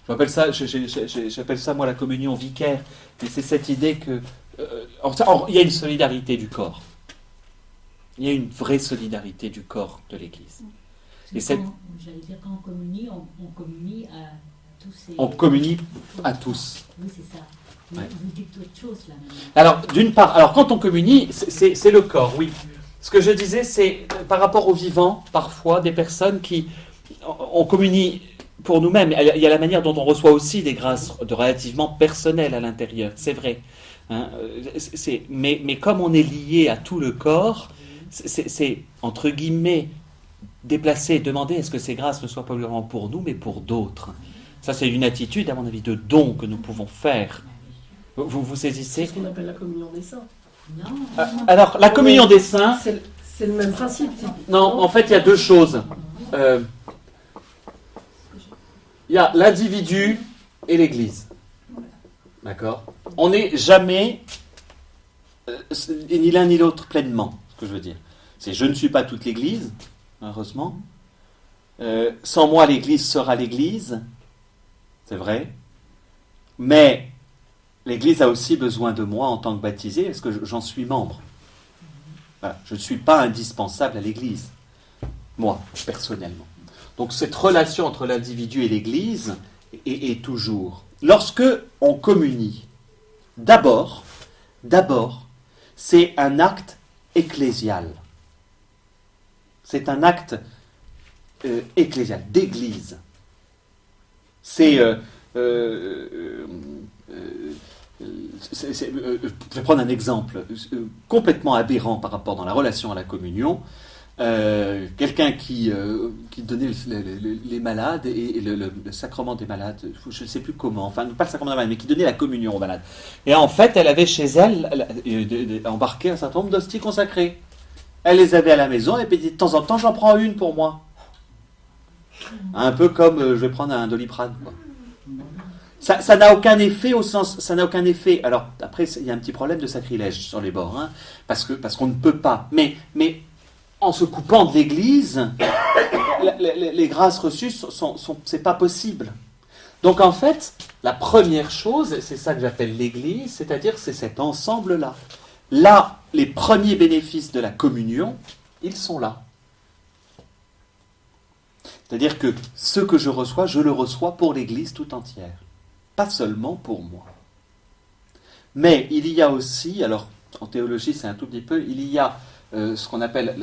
J'appelle ça, moi, la communion vicaire. Et c'est cette idée que... il y a une solidarité du corps. Il y a une vraie solidarité du corps de l'Église. J'allais dire, quand on communie à tous. On communie à tous. Oui, c'est ça. Mais Ouais. vous dites autre chose là maintenant. Alors, d'une part, alors quand on communie, c'est le corps, oui. Ce que je disais, c'est par rapport au vivant, parfois, des personnes qui... On communie pour nous-mêmes. Il y a la manière dont on reçoit aussi des grâces de relativement personnelles à l'intérieur, c'est vrai. Hein, mais comme on est lié à tout le corps, c'est entre guillemets déplacé, demander est-ce que ces grâces ne soient pas vraiment pour nous, mais pour d'autres. Ça, c'est une attitude, à mon avis, de don que nous pouvons faire. Vous C'est saisissez? ce qu'on appelle la communion des saints. Non, Alors, la communion des saints, C'est le même principe. non, en fait, il y a deux choses. Il y a l'individu et l'Église. D'accord? On n'est jamais ni l'un ni l'autre pleinement, ce que je veux dire. C'est je ne suis pas toute l'Église, heureusement. Sans moi, l'Église sera l'Église. C'est vrai. Mais l'Église a aussi besoin de moi en tant que baptisé, parce que j'en suis membre. Voilà. Je ne suis pas indispensable à l'Église, moi, personnellement. Donc cette relation entre l'individu et l'Église est toujours. Lorsque on communie, d'abord, c'est un acte ecclésial. C'est un acte ecclésial, d'église. Je vais prendre un exemple complètement aberrant par rapport dans la relation à la communion. Quelqu'un qui donnait les malades et le sacrement des malades, je ne sais plus comment, enfin pas le sacrement des malades, mais qui donnait la communion aux malades. Et en fait, elle avait chez elle embarqué un certain nombre d'hosties consacrées. Elle les avait à la maison et puis de temps en temps j'en prends une pour moi. Un peu comme je vais prendre un Doliprane, quoi. Ça n'a aucun effet au sens, ça n'a aucun effet. Alors après il y a un petit problème de sacrilège sur les bords, hein, parce qu'on ne peut pas. Mais en se coupant de l'Église, les grâces reçues c'est pas possible. Donc en fait, la première chose, c'est ça que j'appelle l'Église, c'est-à-dire c'est cet ensemble-là. Là, les premiers bénéfices de la communion, ils sont là. C'est-à-dire que ce que je reçois, je le reçois pour l'Église tout entière. Pas seulement pour moi. Mais il y a aussi, alors en théologie c'est un tout petit peu, il y a ce qu'on appelle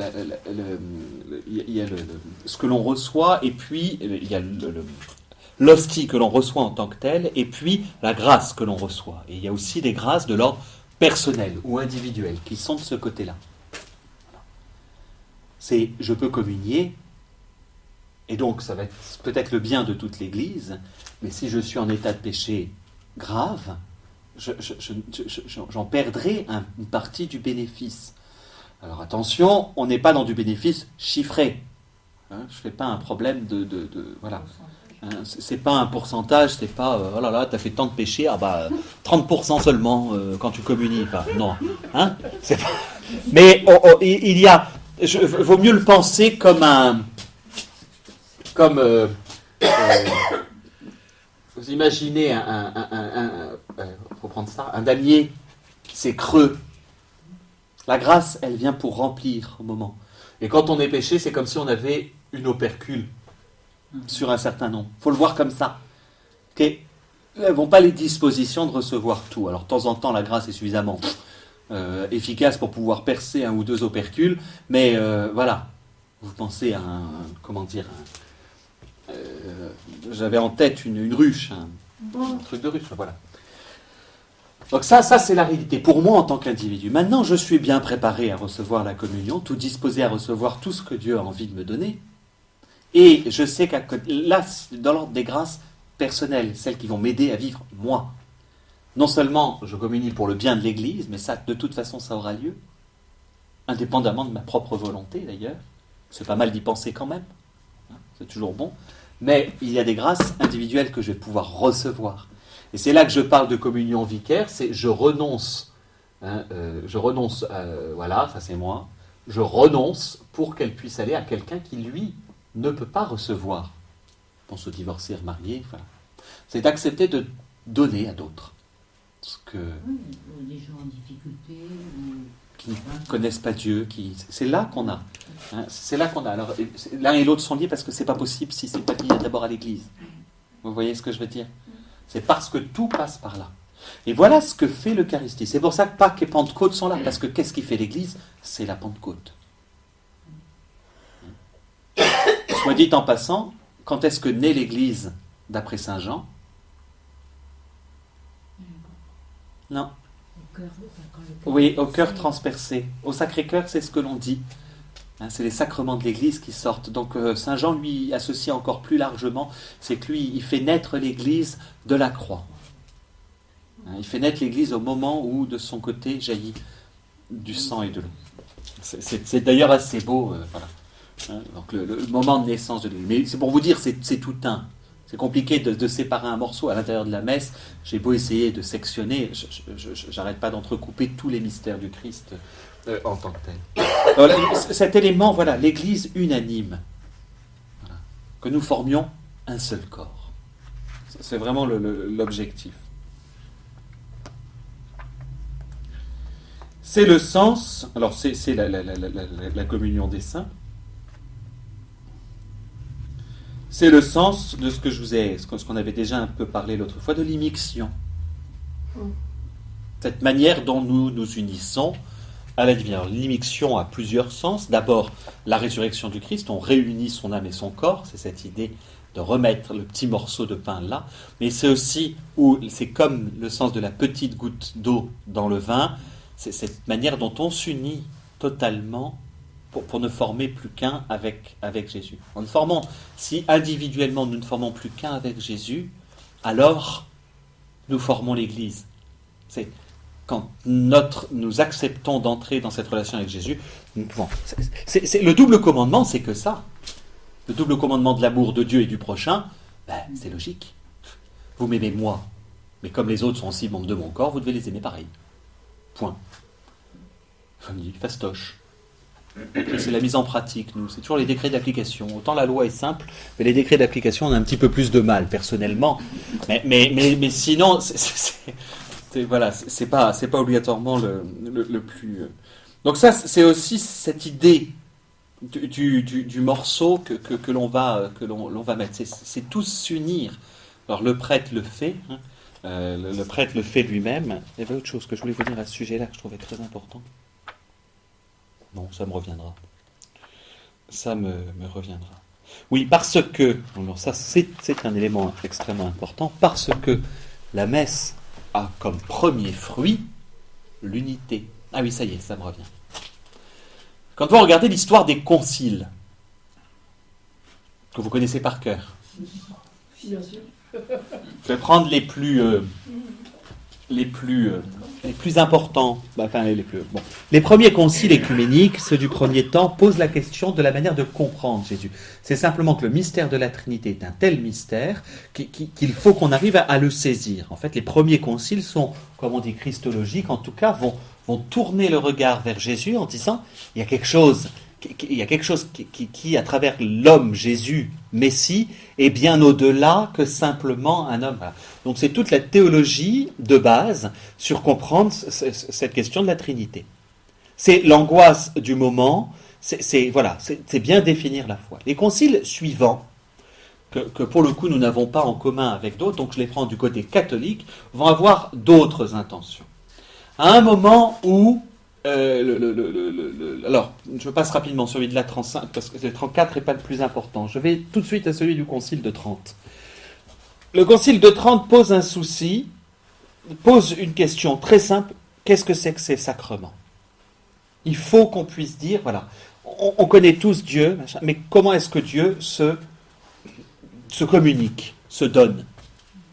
ce que l'on reçoit, et puis il y a l'hostie que l'on reçoit en tant que telle, et puis la grâce que l'on reçoit. Et il y a aussi des grâces de l'ordre personnel ou individuel qui sont de ce côté-là. C'est je peux communier, et donc ça va être peut-être le bien de toute l'Église, mais si je suis en état de péché grave, j'en perdrai une partie du bénéfice. Alors attention, on n'est pas dans du bénéfice chiffré. Hein, je ne fais pas un problème voilà. Hein, c'est pas un pourcentage, c'est pas oh là là, t'as fait tant de péchés, 30% seulement quand tu communies. Enfin, non. Hein, c'est pas... Mais il y a. Vaut mieux le penser comme vous imaginez faut prendre ça, un damier, c'est creux. La grâce, elle vient pour remplir au moment. Et quand on est péché, c'est comme si on avait une opercule sur un certain nombre. Il faut le voir comme ça. Elles n'ont pas les dispositions de recevoir tout. Alors de temps en temps, la grâce est suffisamment efficace pour pouvoir percer un ou deux opercules, mais voilà. Vous pensez à j'avais en tête une ruche, un truc de ruche, voilà. Donc ça c'est la réalité, pour moi en tant qu'individu. Maintenant, je suis bien préparé à recevoir la communion, tout disposé à recevoir tout ce que Dieu a envie de me donner. Et je sais qu'à là, dans l'ordre des grâces personnelles, celles qui vont m'aider à vivre moi. Non seulement je communie pour le bien de l'Église, mais ça, de toute façon, ça aura lieu, indépendamment de ma propre volonté d'ailleurs. C'est pas mal d'y penser quand même, hein, c'est toujours bon. Mais il y a des grâces individuelles que je vais pouvoir recevoir. Et c'est là que je parle de communion vicaire, c'est je renonce. Hein, voilà, ça c'est moi. Je renonce pour qu'elle puisse aller à quelqu'un qui, lui, ne peut pas recevoir. Je pense aux divorcés, remariés. Voilà. C'est accepter de donner à d'autres. Parce que... ou des gens en difficulté, qui ne connaissent pas Dieu, c'est là qu'on a. Hein, c'est là qu'on a. Alors, l'un et l'autre sont liés parce que c'est pas possible si c'est pas lié d'abord à l'Église. Vous voyez ce que je veux dire? C'est parce que tout passe par là. Et voilà ce que fait l'Eucharistie. C'est pour ça que Pâques et Pentecôte sont là, parce que qu'est-ce qui fait l'Église? C'est la Pentecôte. Soit dit en passant, quand est-ce que naît l'Église d'après Saint Jean? Non. Au cœur, quand le cœur Oui, au cœur transpercé. Au Sacré-Cœur, c'est ce que l'on dit. Hein, c'est les sacrements de l'Église qui sortent. Donc Saint Jean, lui, associe encore plus largement, c'est que lui, il fait naître l'Église de la croix. Hein, il fait naître l'Église au moment où, de son côté, jaillit du sang et de l'eau. C'est d'ailleurs assez beau, voilà. Hein, donc le moment de naissance de l'Église. Mais c'est pour vous dire, c'est tout un. C'est compliqué de séparer un morceau à l'intérieur de la messe. J'ai beau essayer de sectionner, j'arrête pas d'entrecouper tous les mystères du Christ en tant que tel. Alors, cet élément, voilà, l'Église unanime, voilà, que nous formions un seul corps. C'est vraiment l'objectif. C'est le sens, alors c'est la communion des saints. C'est le sens de ce que je vous ai, ce qu'on avait déjà un peu parlé l'autre fois, de l'immixtion. Cette manière dont nous nous unissons à la divinité. L'immixtion a plusieurs sens. D'abord, la résurrection du Christ, on réunit son âme et son corps, c'est cette idée de remettre le petit morceau de pain là, mais c'est aussi, c'est comme le sens de la petite goutte d'eau dans le vin, c'est cette manière dont on s'unit totalement pour ne former plus qu'un avec Jésus. Si individuellement nous ne formons plus qu'un avec Jésus, alors nous formons l'Église. C'est quand nous acceptons d'entrer dans cette relation avec Jésus, nous pouvons. Le double commandement, c'est que ça. Le double commandement de l'amour de Dieu et du prochain, c'est logique. Vous m'aimez moi, mais comme les autres sont aussi membres de mon corps, vous devez les aimer pareil. Point. Fastoche. C'est la mise en pratique, nous. C'est toujours les décrets d'application. Autant la loi est simple, mais les décrets d'application, on a un petit peu plus de mal, personnellement. Mais sinon, voilà, c'est pas obligatoirement le plus. Donc ça, c'est aussi cette idée du morceau que l'on va mettre. C'est tous s'unir. Alors le prêtre le fait. Hein, le prêtre le fait lui-même. Il y avait autre chose que je voulais vous dire à ce sujet-là que je trouvais très important. Non, ça me reviendra. Ça me reviendra. Oui, parce que, alors ça c'est un élément extrêmement important, parce que la messe a comme premier fruit l'unité. Ah oui, ça y est, ça me revient. Quand vous regardez l'histoire des conciles, que vous connaissez par cœur, Bien sûr. je vais prendre les plus importants, les premiers conciles écuméniques, ceux du premier temps, posent la question de la manière de comprendre Jésus. C'est simplement que le mystère de la Trinité est un tel mystère qu'il faut qu'on arrive à le saisir. En fait, les premiers conciles sont, comme on dit, christologiques, en tout cas, vont tourner le regard vers Jésus en disant, il y a quelque chose qui à travers l'homme Jésus, Messie, est bien au-delà que simplement un homme. Voilà. Donc c'est toute la théologie de base sur comprendre cette question de la Trinité. C'est l'angoisse du moment, c'est bien définir la foi. Les conciles suivants, que pour le coup nous n'avons pas en commun avec d'autres, donc je les prends du côté catholique, vont avoir d'autres intentions. À un moment où alors, je passe rapidement celui de la 35, parce que le 34 n'est pas le plus important. Je vais tout de suite à celui du Concile de Trente. Le Concile de Trente pose un souci, pose une question très simple. Qu'est-ce que c'est que ces sacrements? Il faut qu'on puisse dire, voilà, on connaît tous Dieu, mais comment est-ce que Dieu se communique, se donne?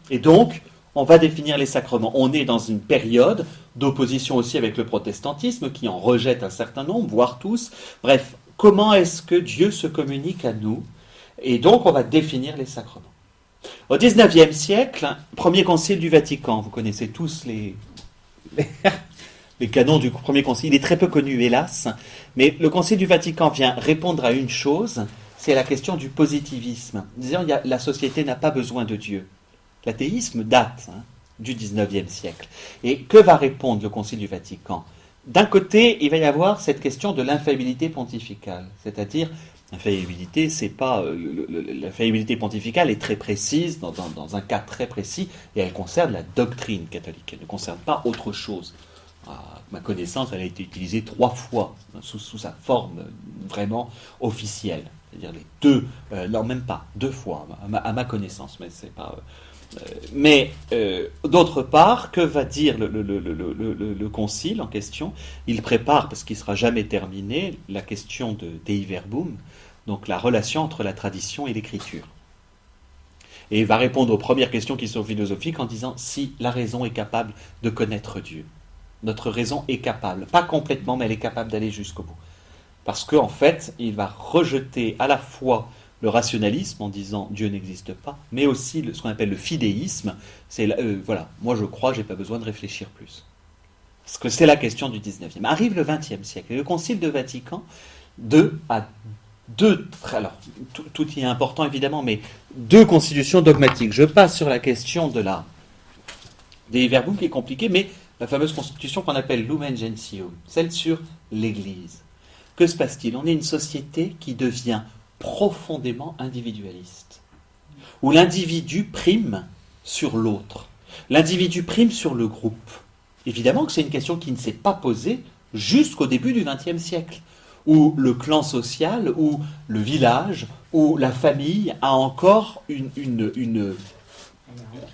Et donc, on va définir les sacrements. On est dans une période d'opposition aussi avec le protestantisme qui en rejette un certain nombre, voire tous. Bref, comment est-ce que Dieu se communique à nous? Et donc, on va définir les sacrements. Au XIXe siècle, premier concile du Vatican, vous connaissez tous les canons du premier concile, il est très peu connu, hélas, mais le concile du Vatican vient répondre à une chose, c'est la question du positivisme. Disons, la société n'a pas besoin de Dieu. L'athéisme date du XIXe siècle. Et que va répondre le Concile du Vatican? D'un côté, il va y avoir cette question de l'infaillibilité pontificale, c'est-à-dire L'infaillibilité, c'est pas la faillibilité pontificale est très précise dans un cas très précis et elle concerne la doctrine catholique. Elle ne concerne pas autre chose. À ma connaissance, elle a été utilisée 3 fois sous sa forme vraiment officielle. C'est-à-dire les 2, non même pas 2 fois à ma connaissance, mais c'est pas. D'autre part, que va dire le concile en question? Il prépare, parce qu'il ne sera jamais terminé, la question de Dei Verbum, donc la relation entre la tradition et l'écriture. Et il va répondre aux premières questions qui sont philosophiques en disant si la raison est capable de connaître Dieu. Notre raison est capable, pas complètement, mais elle est capable d'aller jusqu'au bout. Parce qu'en fait, il va rejeter à la fois le rationalisme en disant Dieu n'existe pas, mais aussi ce qu'on appelle le fidéisme, c'est voilà, moi je crois, j'ai pas besoin de réfléchir plus. Parce que c'est la question du 19e. Arrive le 20e siècle, et le Concile de Vatican II a 2, alors tout y est important évidemment, mais 2 constitutions dogmatiques. Je passe sur la question de la Dei Verbum qui est compliquée, mais la fameuse constitution qu'on appelle Lumen Gentium, celle sur l'Église. Que se passe-t-il? On est une société qui devient profondément individualiste, où l'individu prime sur l'autre, l'individu prime sur le groupe. Évidemment que c'est une question qui ne s'est pas posée jusqu'au début du XXe siècle, où le clan social, où le village, où la famille a encore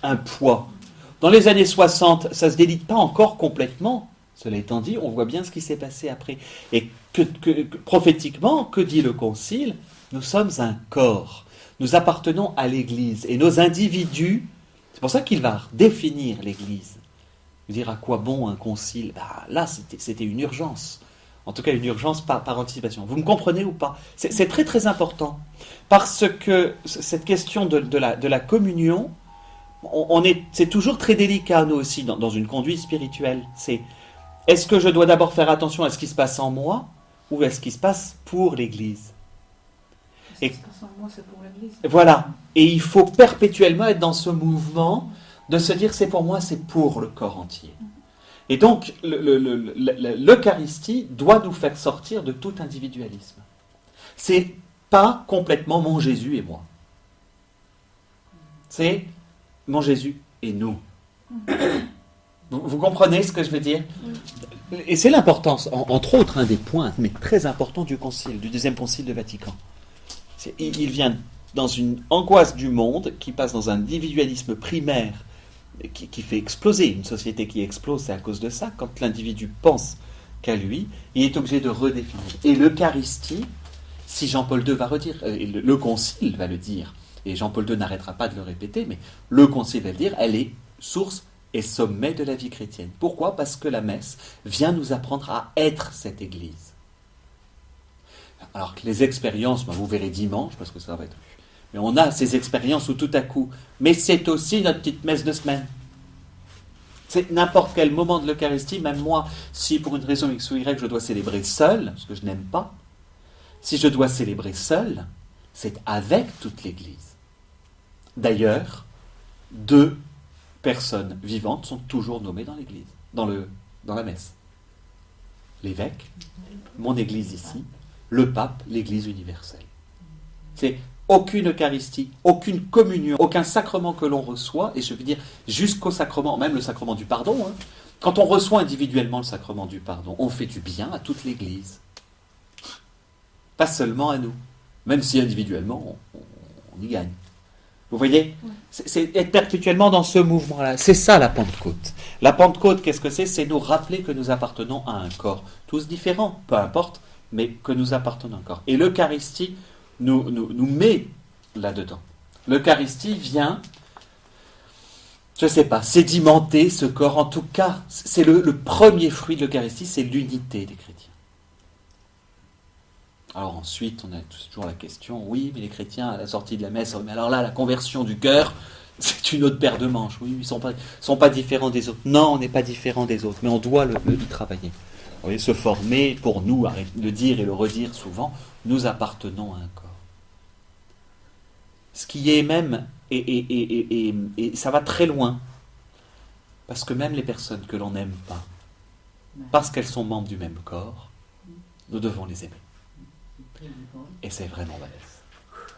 un poids. Dans les années 60, ça ne se délite pas encore complètement. Cela étant dit, on voit bien ce qui s'est passé après. Et prophétiquement, que dit le Concile? Nous sommes un corps. Nous appartenons à l'Église. Et nos individus, c'est pour ça qu'il va définir l'Église. Dire à quoi bon un concile? Là, c'était une urgence. En tout cas, une urgence par anticipation. Vous me comprenez ou pas? C'est très très important. Parce que cette question de la communion, c'est toujours très délicat, nous aussi, dans une conduite spirituelle. Est-ce que je dois d'abord faire attention à ce qui se passe en moi ou à ce qui se passe pour l'Église? Ce qui se passe en moi, c'est pour l'Église. Voilà. Et il faut perpétuellement être dans ce mouvement de se dire c'est pour moi, c'est pour le corps entier. Et donc, l'Eucharistie doit nous faire sortir de tout individualisme. C'est pas complètement mon Jésus et moi. C'est mon Jésus et nous. Vous comprenez ce que je veux dire? Et c'est l'importance, entre autres, un des points, mais très importants du concile, du deuxième concile de Vatican. Il vient dans une angoisse du monde qui passe dans un individualisme primaire qui fait exploser. Une société qui explose, c'est à cause de ça. Quand l'individu pense qu'à lui, il est obligé de redéfinir. Et l'Eucharistie, si Jean-Paul II va redire, le concile va le dire, et Jean-Paul II n'arrêtera pas de le répéter, mais le concile va le dire, elle est source et sommet de la vie chrétienne. Pourquoi? Parce que la messe vient nous apprendre à être cette Église. Alors que les expériences, vous verrez dimanche, parce que ça va être... Mais on a ces expériences où tout à coup... Mais c'est aussi notre petite messe de semaine. C'est n'importe quel moment de l'Eucharistie, même moi, si pour une raison X ou Y, je dois célébrer seul, ce que je n'aime pas, si je dois célébrer seul, c'est avec toute l'Église. D'ailleurs, 2 personnes vivantes sont toujours nommées dans l'Église, dans la messe. L'évêque, mon Église ici, le pape, l'Église universelle. C'est aucune Eucharistie, aucune communion, aucun sacrement que l'on reçoit, et je veux dire jusqu'au sacrement, même le sacrement du pardon. Quand on reçoit individuellement le sacrement du pardon, on fait du bien à toute l'Église. Pas seulement à nous, même si individuellement on y gagne. Vous voyez? C'est être perpétuellement dans ce mouvement-là. C'est ça la Pentecôte. La Pentecôte, qu'est-ce que c'est? C'est nous rappeler que nous appartenons à un corps. Tous différents, peu importe, mais que nous appartenons à un corps. Et l'Eucharistie nous met là-dedans. L'Eucharistie vient, je ne sais pas, sédimenter ce corps. En tout cas, c'est le premier fruit de l'Eucharistie, c'est l'unité des chrétiens. Alors ensuite, on a toujours la question, oui, mais les chrétiens, à la sortie de la messe, mais alors là, la conversion du cœur, c'est une autre paire de manches. Oui, ils ne sont pas différents des autres. Non, on n'est pas différents des autres, mais on doit le travailler. Vous voyez, se former, pour nous, le dire et le redire souvent, nous appartenons à un corps. Ce qui est même, et ça va très loin, parce que même les personnes que l'on n'aime pas, parce qu'elles sont membres du même corps, nous devons les aimer. Et c'est vraiment balèze.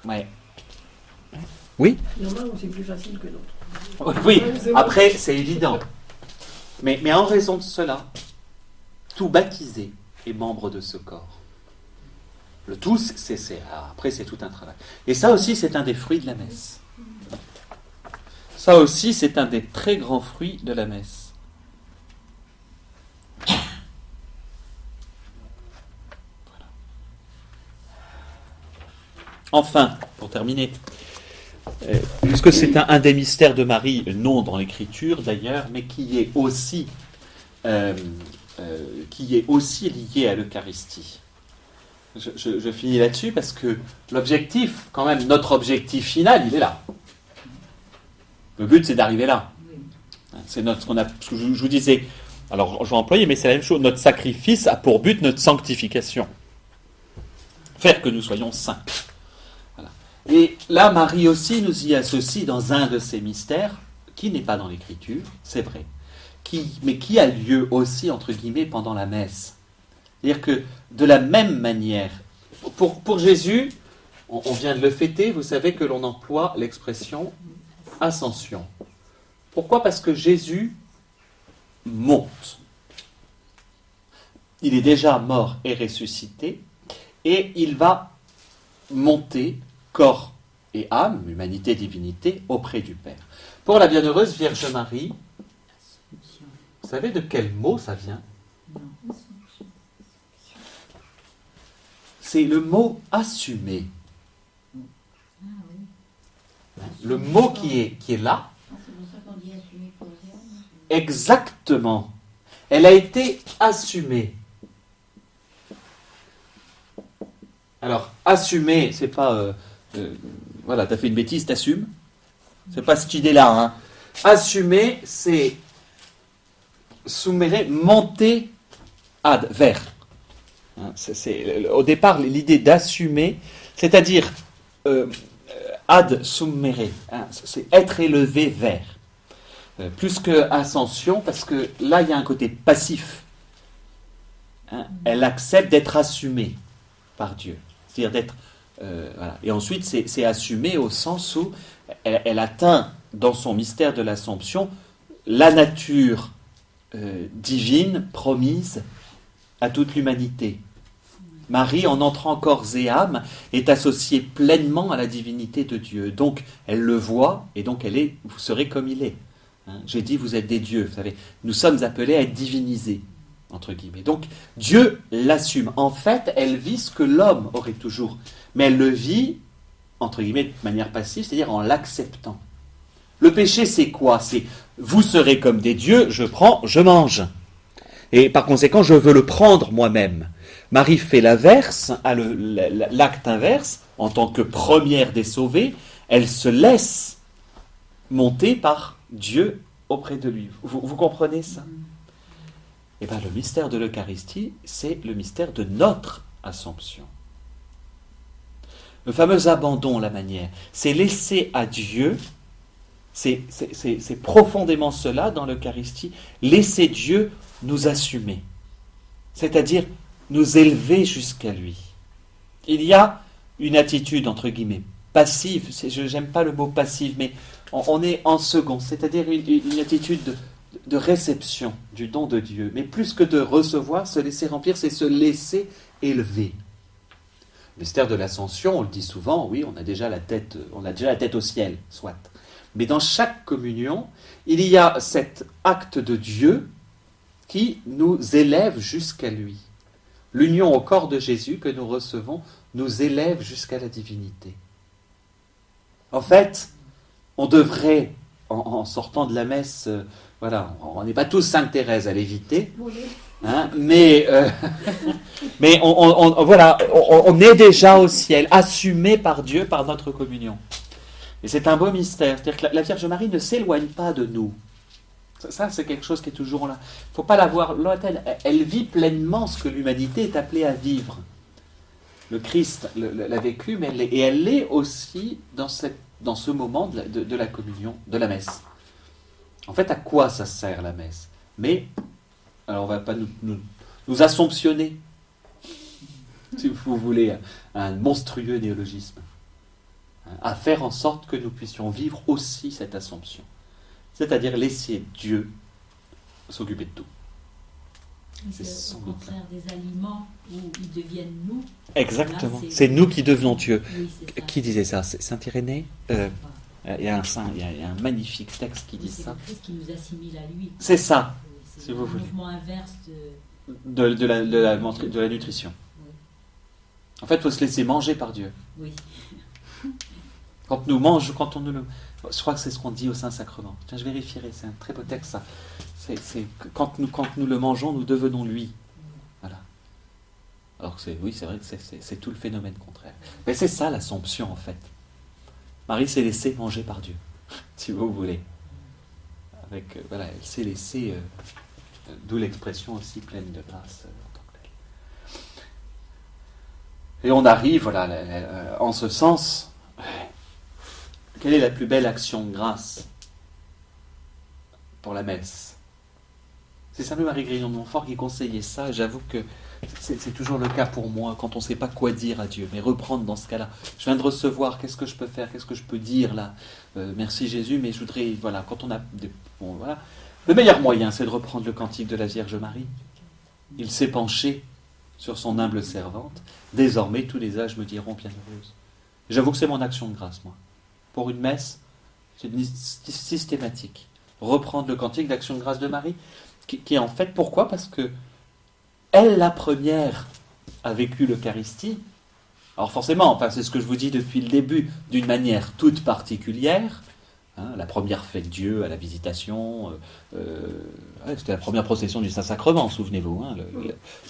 Ouais. Oui. Il y en a où c'est plus facile que d'autres. Oui, après, c'est évident. Mais en raison de cela, tout baptisé est membre de ce corps. Le tout, après, c'est tout un travail. Et ça aussi, c'est un des fruits de la messe. Ça aussi, c'est un des très grands fruits de la messe. Voilà. Enfin, pour terminer, puisque c'est un des mystères de Marie, non dans l'Écriture d'ailleurs, mais qui est aussi lié à l'Eucharistie. Je finis là-dessus parce que l'objectif, quand même, notre objectif final, il est là. Le but, c'est d'arriver là. C'est ce que je vous disais. Alors, je vais employer, mais c'est la même chose. Notre sacrifice a pour but notre sanctification. Faire que nous soyons saints. Voilà. Et là, Marie aussi nous y associe dans un de ces mystères, qui n'est pas dans l'Écriture, c'est vrai, mais qui a lieu aussi, entre guillemets, pendant la messe. C'est-à-dire que, de la même manière, pour Jésus, on vient de le fêter, vous savez que l'on emploie l'expression ascension. Pourquoi ? Parce que Jésus monte. Il est déjà mort et ressuscité, et il va monter, corps et âme, humanité, divinité, auprès du Père. Pour la bienheureuse Vierge Marie, vous savez de quel mot ça vient ? C'est le mot assumer. Le mot qui est là. C'est pour ça qu'on dit assumer pour les hommes. Exactement. Elle a été assumée. Alors, assumer, c'est pas... voilà, t'as fait une bêtise, t'assumes. C'est pas cette idée-là. Hein. Assumer, c'est... Soumere, monter vers. Hein, au départ, l'idée d'assumer, c'est-à-dire ad summere, hein, c'est être élevé vers. Plus que ascension, parce que là, il y a un côté passif. Hein, elle accepte d'être assumée par Dieu. C'est-à-dire d'être... voilà. Et ensuite, c'est assumé au sens où elle atteint, dans son mystère de l'Assomption, la nature divine promise à toute l'humanité. Marie, en entrant corps et âme, est associée pleinement à la divinité de Dieu. Donc, elle le voit, et donc vous serez comme il est. Hein, j'ai dit, vous êtes des dieux. Vous savez, nous sommes appelés à être divinisés, entre guillemets. Donc, Dieu l'assume. En fait, elle vit ce que l'homme aurait toujours. Mais elle le vit, entre guillemets, de manière passive, c'est-à-dire en l'acceptant. Le péché, c'est quoi ? C'est, vous serez comme des dieux, je prends, je mange. Et par conséquent, je veux le prendre moi-même. Marie fait l'inverse, a l'acte inverse, en tant que première des sauvées, elle se laisse monter par Dieu auprès de lui. Vous comprenez ça ? Eh bien, le mystère de l'Eucharistie, c'est le mystère de notre Assomption. Le fameux abandon, la manière, c'est laisser à Dieu, c'est profondément cela dans l'Eucharistie, laisser Dieu nous assumer, c'est-à-dire nous élever jusqu'à lui. Il y a une attitude, entre guillemets, passive, je n'aime pas le mot passive, mais on est en second, c'est-à-dire une attitude de réception du don de Dieu. Mais plus que de recevoir, se laisser remplir, c'est se laisser élever. Le mystère de l'Ascension, on le dit souvent, oui, on a déjà la tête au ciel, soit. Mais dans chaque communion, il y a cet acte de Dieu qui nous élève jusqu'à lui. L'union au corps de Jésus que nous recevons nous élève jusqu'à la divinité. En fait, on devrait, en sortant de la messe, voilà, on n'est pas tous Sainte Thérèse à l'éviter, hein, mais voilà, on est déjà au ciel, assumé par Dieu, par notre communion. Et c'est un beau mystère, c'est-à-dire que la Vierge Marie ne s'éloigne pas de nous. Ça, c'est quelque chose qui est toujours là. Il ne faut pas la voir lointaine. Elle vit pleinement ce que l'humanité est appelée à vivre. Le Christ l'a vécu, mais elle l'est aussi dans ce moment de la communion, de la messe. En fait, à quoi ça sert la messe ? Mais, alors on ne va pas nous assomptionner. si vous voulez, un monstrueux néologisme, à faire en sorte que nous puissions vivre aussi cette Assomption. C'est-à-dire laisser Dieu s'occuper de tout. C'est C'est sans au doute contraire des aliments où ils deviennent nous. Exactement. Là, C'est nous qui devenons Dieu. Oui, c'est ça. Qui disait ça? C'est Saint-Irénée? C'est Il y a un magnifique texte qui dit c'est ça. le Christ qui nous assimile à lui. C'est ça, Oui, c'est si le vous voulez. mouvement inverse de... de la nutrition. Oui. En fait, il faut se laisser manger par Dieu. Oui. Quand nous mangeons, quand on nous le... Je crois que c'est ce qu'on dit au Saint-Sacrement. Tiens, je vérifierai, c'est un très beau texte, ça. C'est que quand nous le mangeons, nous devenons lui. Voilà. Alors que oui, c'est vrai que c'est tout le phénomène contraire. Mais c'est ça l'Assomption, en fait. Marie s'est laissée manger par Dieu, si vous voulez. Avec, voilà, elle s'est laissée, d'où l'expression aussi pleine de grâce en tant que telle. Et on arrive, voilà, en ce sens, quelle est la plus belle action de grâce pour la messe? C'est Saint Louis-Marie Grignon de Montfort qui conseillait ça. J'avoue que c'est toujours le cas pour moi quand on ne sait pas quoi dire à Dieu. Mais reprendre dans ce cas-là. Je viens de recevoir, qu'est-ce que je peux faire? Qu'est-ce que je peux dire là? Merci Jésus, mais je voudrais, voilà, quand on a... Bon, voilà. Le meilleur moyen, c'est de reprendre le cantique de la Vierge Marie. Il s'est penché sur son humble servante. Désormais, tous les âges me diront bienheureuse. J'avoue que c'est mon action de grâce, moi. Pour une messe, c'est systématique. Reprendre le cantique d'action de grâce de Marie, qui est en fait, pourquoi? Parce que elle, la première, a vécu l'Eucharistie. Alors forcément, enfin, c'est ce que je vous dis depuis le début, d'une manière toute particulière. Hein, la première fête Dieu à la Visitation, c'était la première procession du Saint-Sacrement, souvenez-vous. Hein,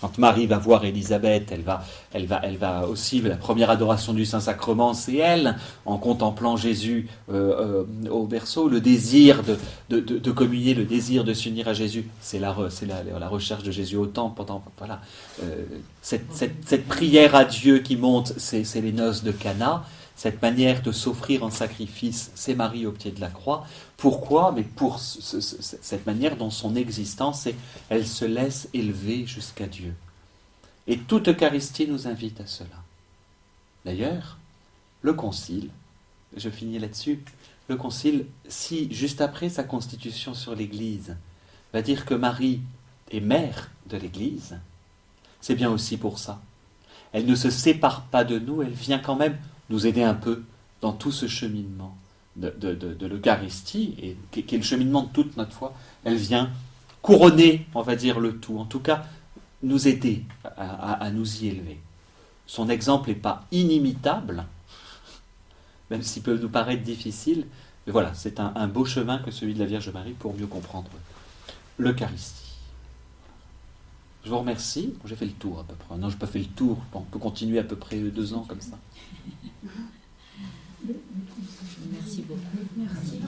quand Marie va voir Élisabeth, elle va aussi, la première adoration du Saint-Sacrement, c'est elle, en contemplant Jésus au berceau, le désir de communier, le désir de s'unir à Jésus, c'est la recherche de Jésus au temple. Voilà. Cette prière à Dieu qui monte, c'est les noces de Cana. Cette manière de s'offrir en sacrifice, c'est Marie au pied de la croix. Pourquoi? Mais pour cette manière dont son existence, elle se laisse élever jusqu'à Dieu. Et toute Eucharistie nous invite à cela. D'ailleurs, le Concile, je finis là-dessus, le Concile, si juste après sa constitution sur l'Église, va dire que Marie est mère de l'Église, c'est bien aussi pour ça. Elle ne se sépare pas de nous, elle vient quand même nous aider un peu dans tout ce cheminement de l'Eucharistie, et qui est le cheminement de toute notre foi. Elle vient couronner, on va dire, le tout, en tout cas, nous aider à nous y élever. Son exemple n'est pas inimitable, même s'il peut nous paraître difficile, mais voilà, c'est un beau chemin que celui de la Vierge Marie pour mieux comprendre l'Eucharistie. Je vous remercie. J'ai fait le tour à peu près. Non, je n'ai pas fait le tour. On peut continuer à peu près 2 ans comme ça. Merci beaucoup. Merci.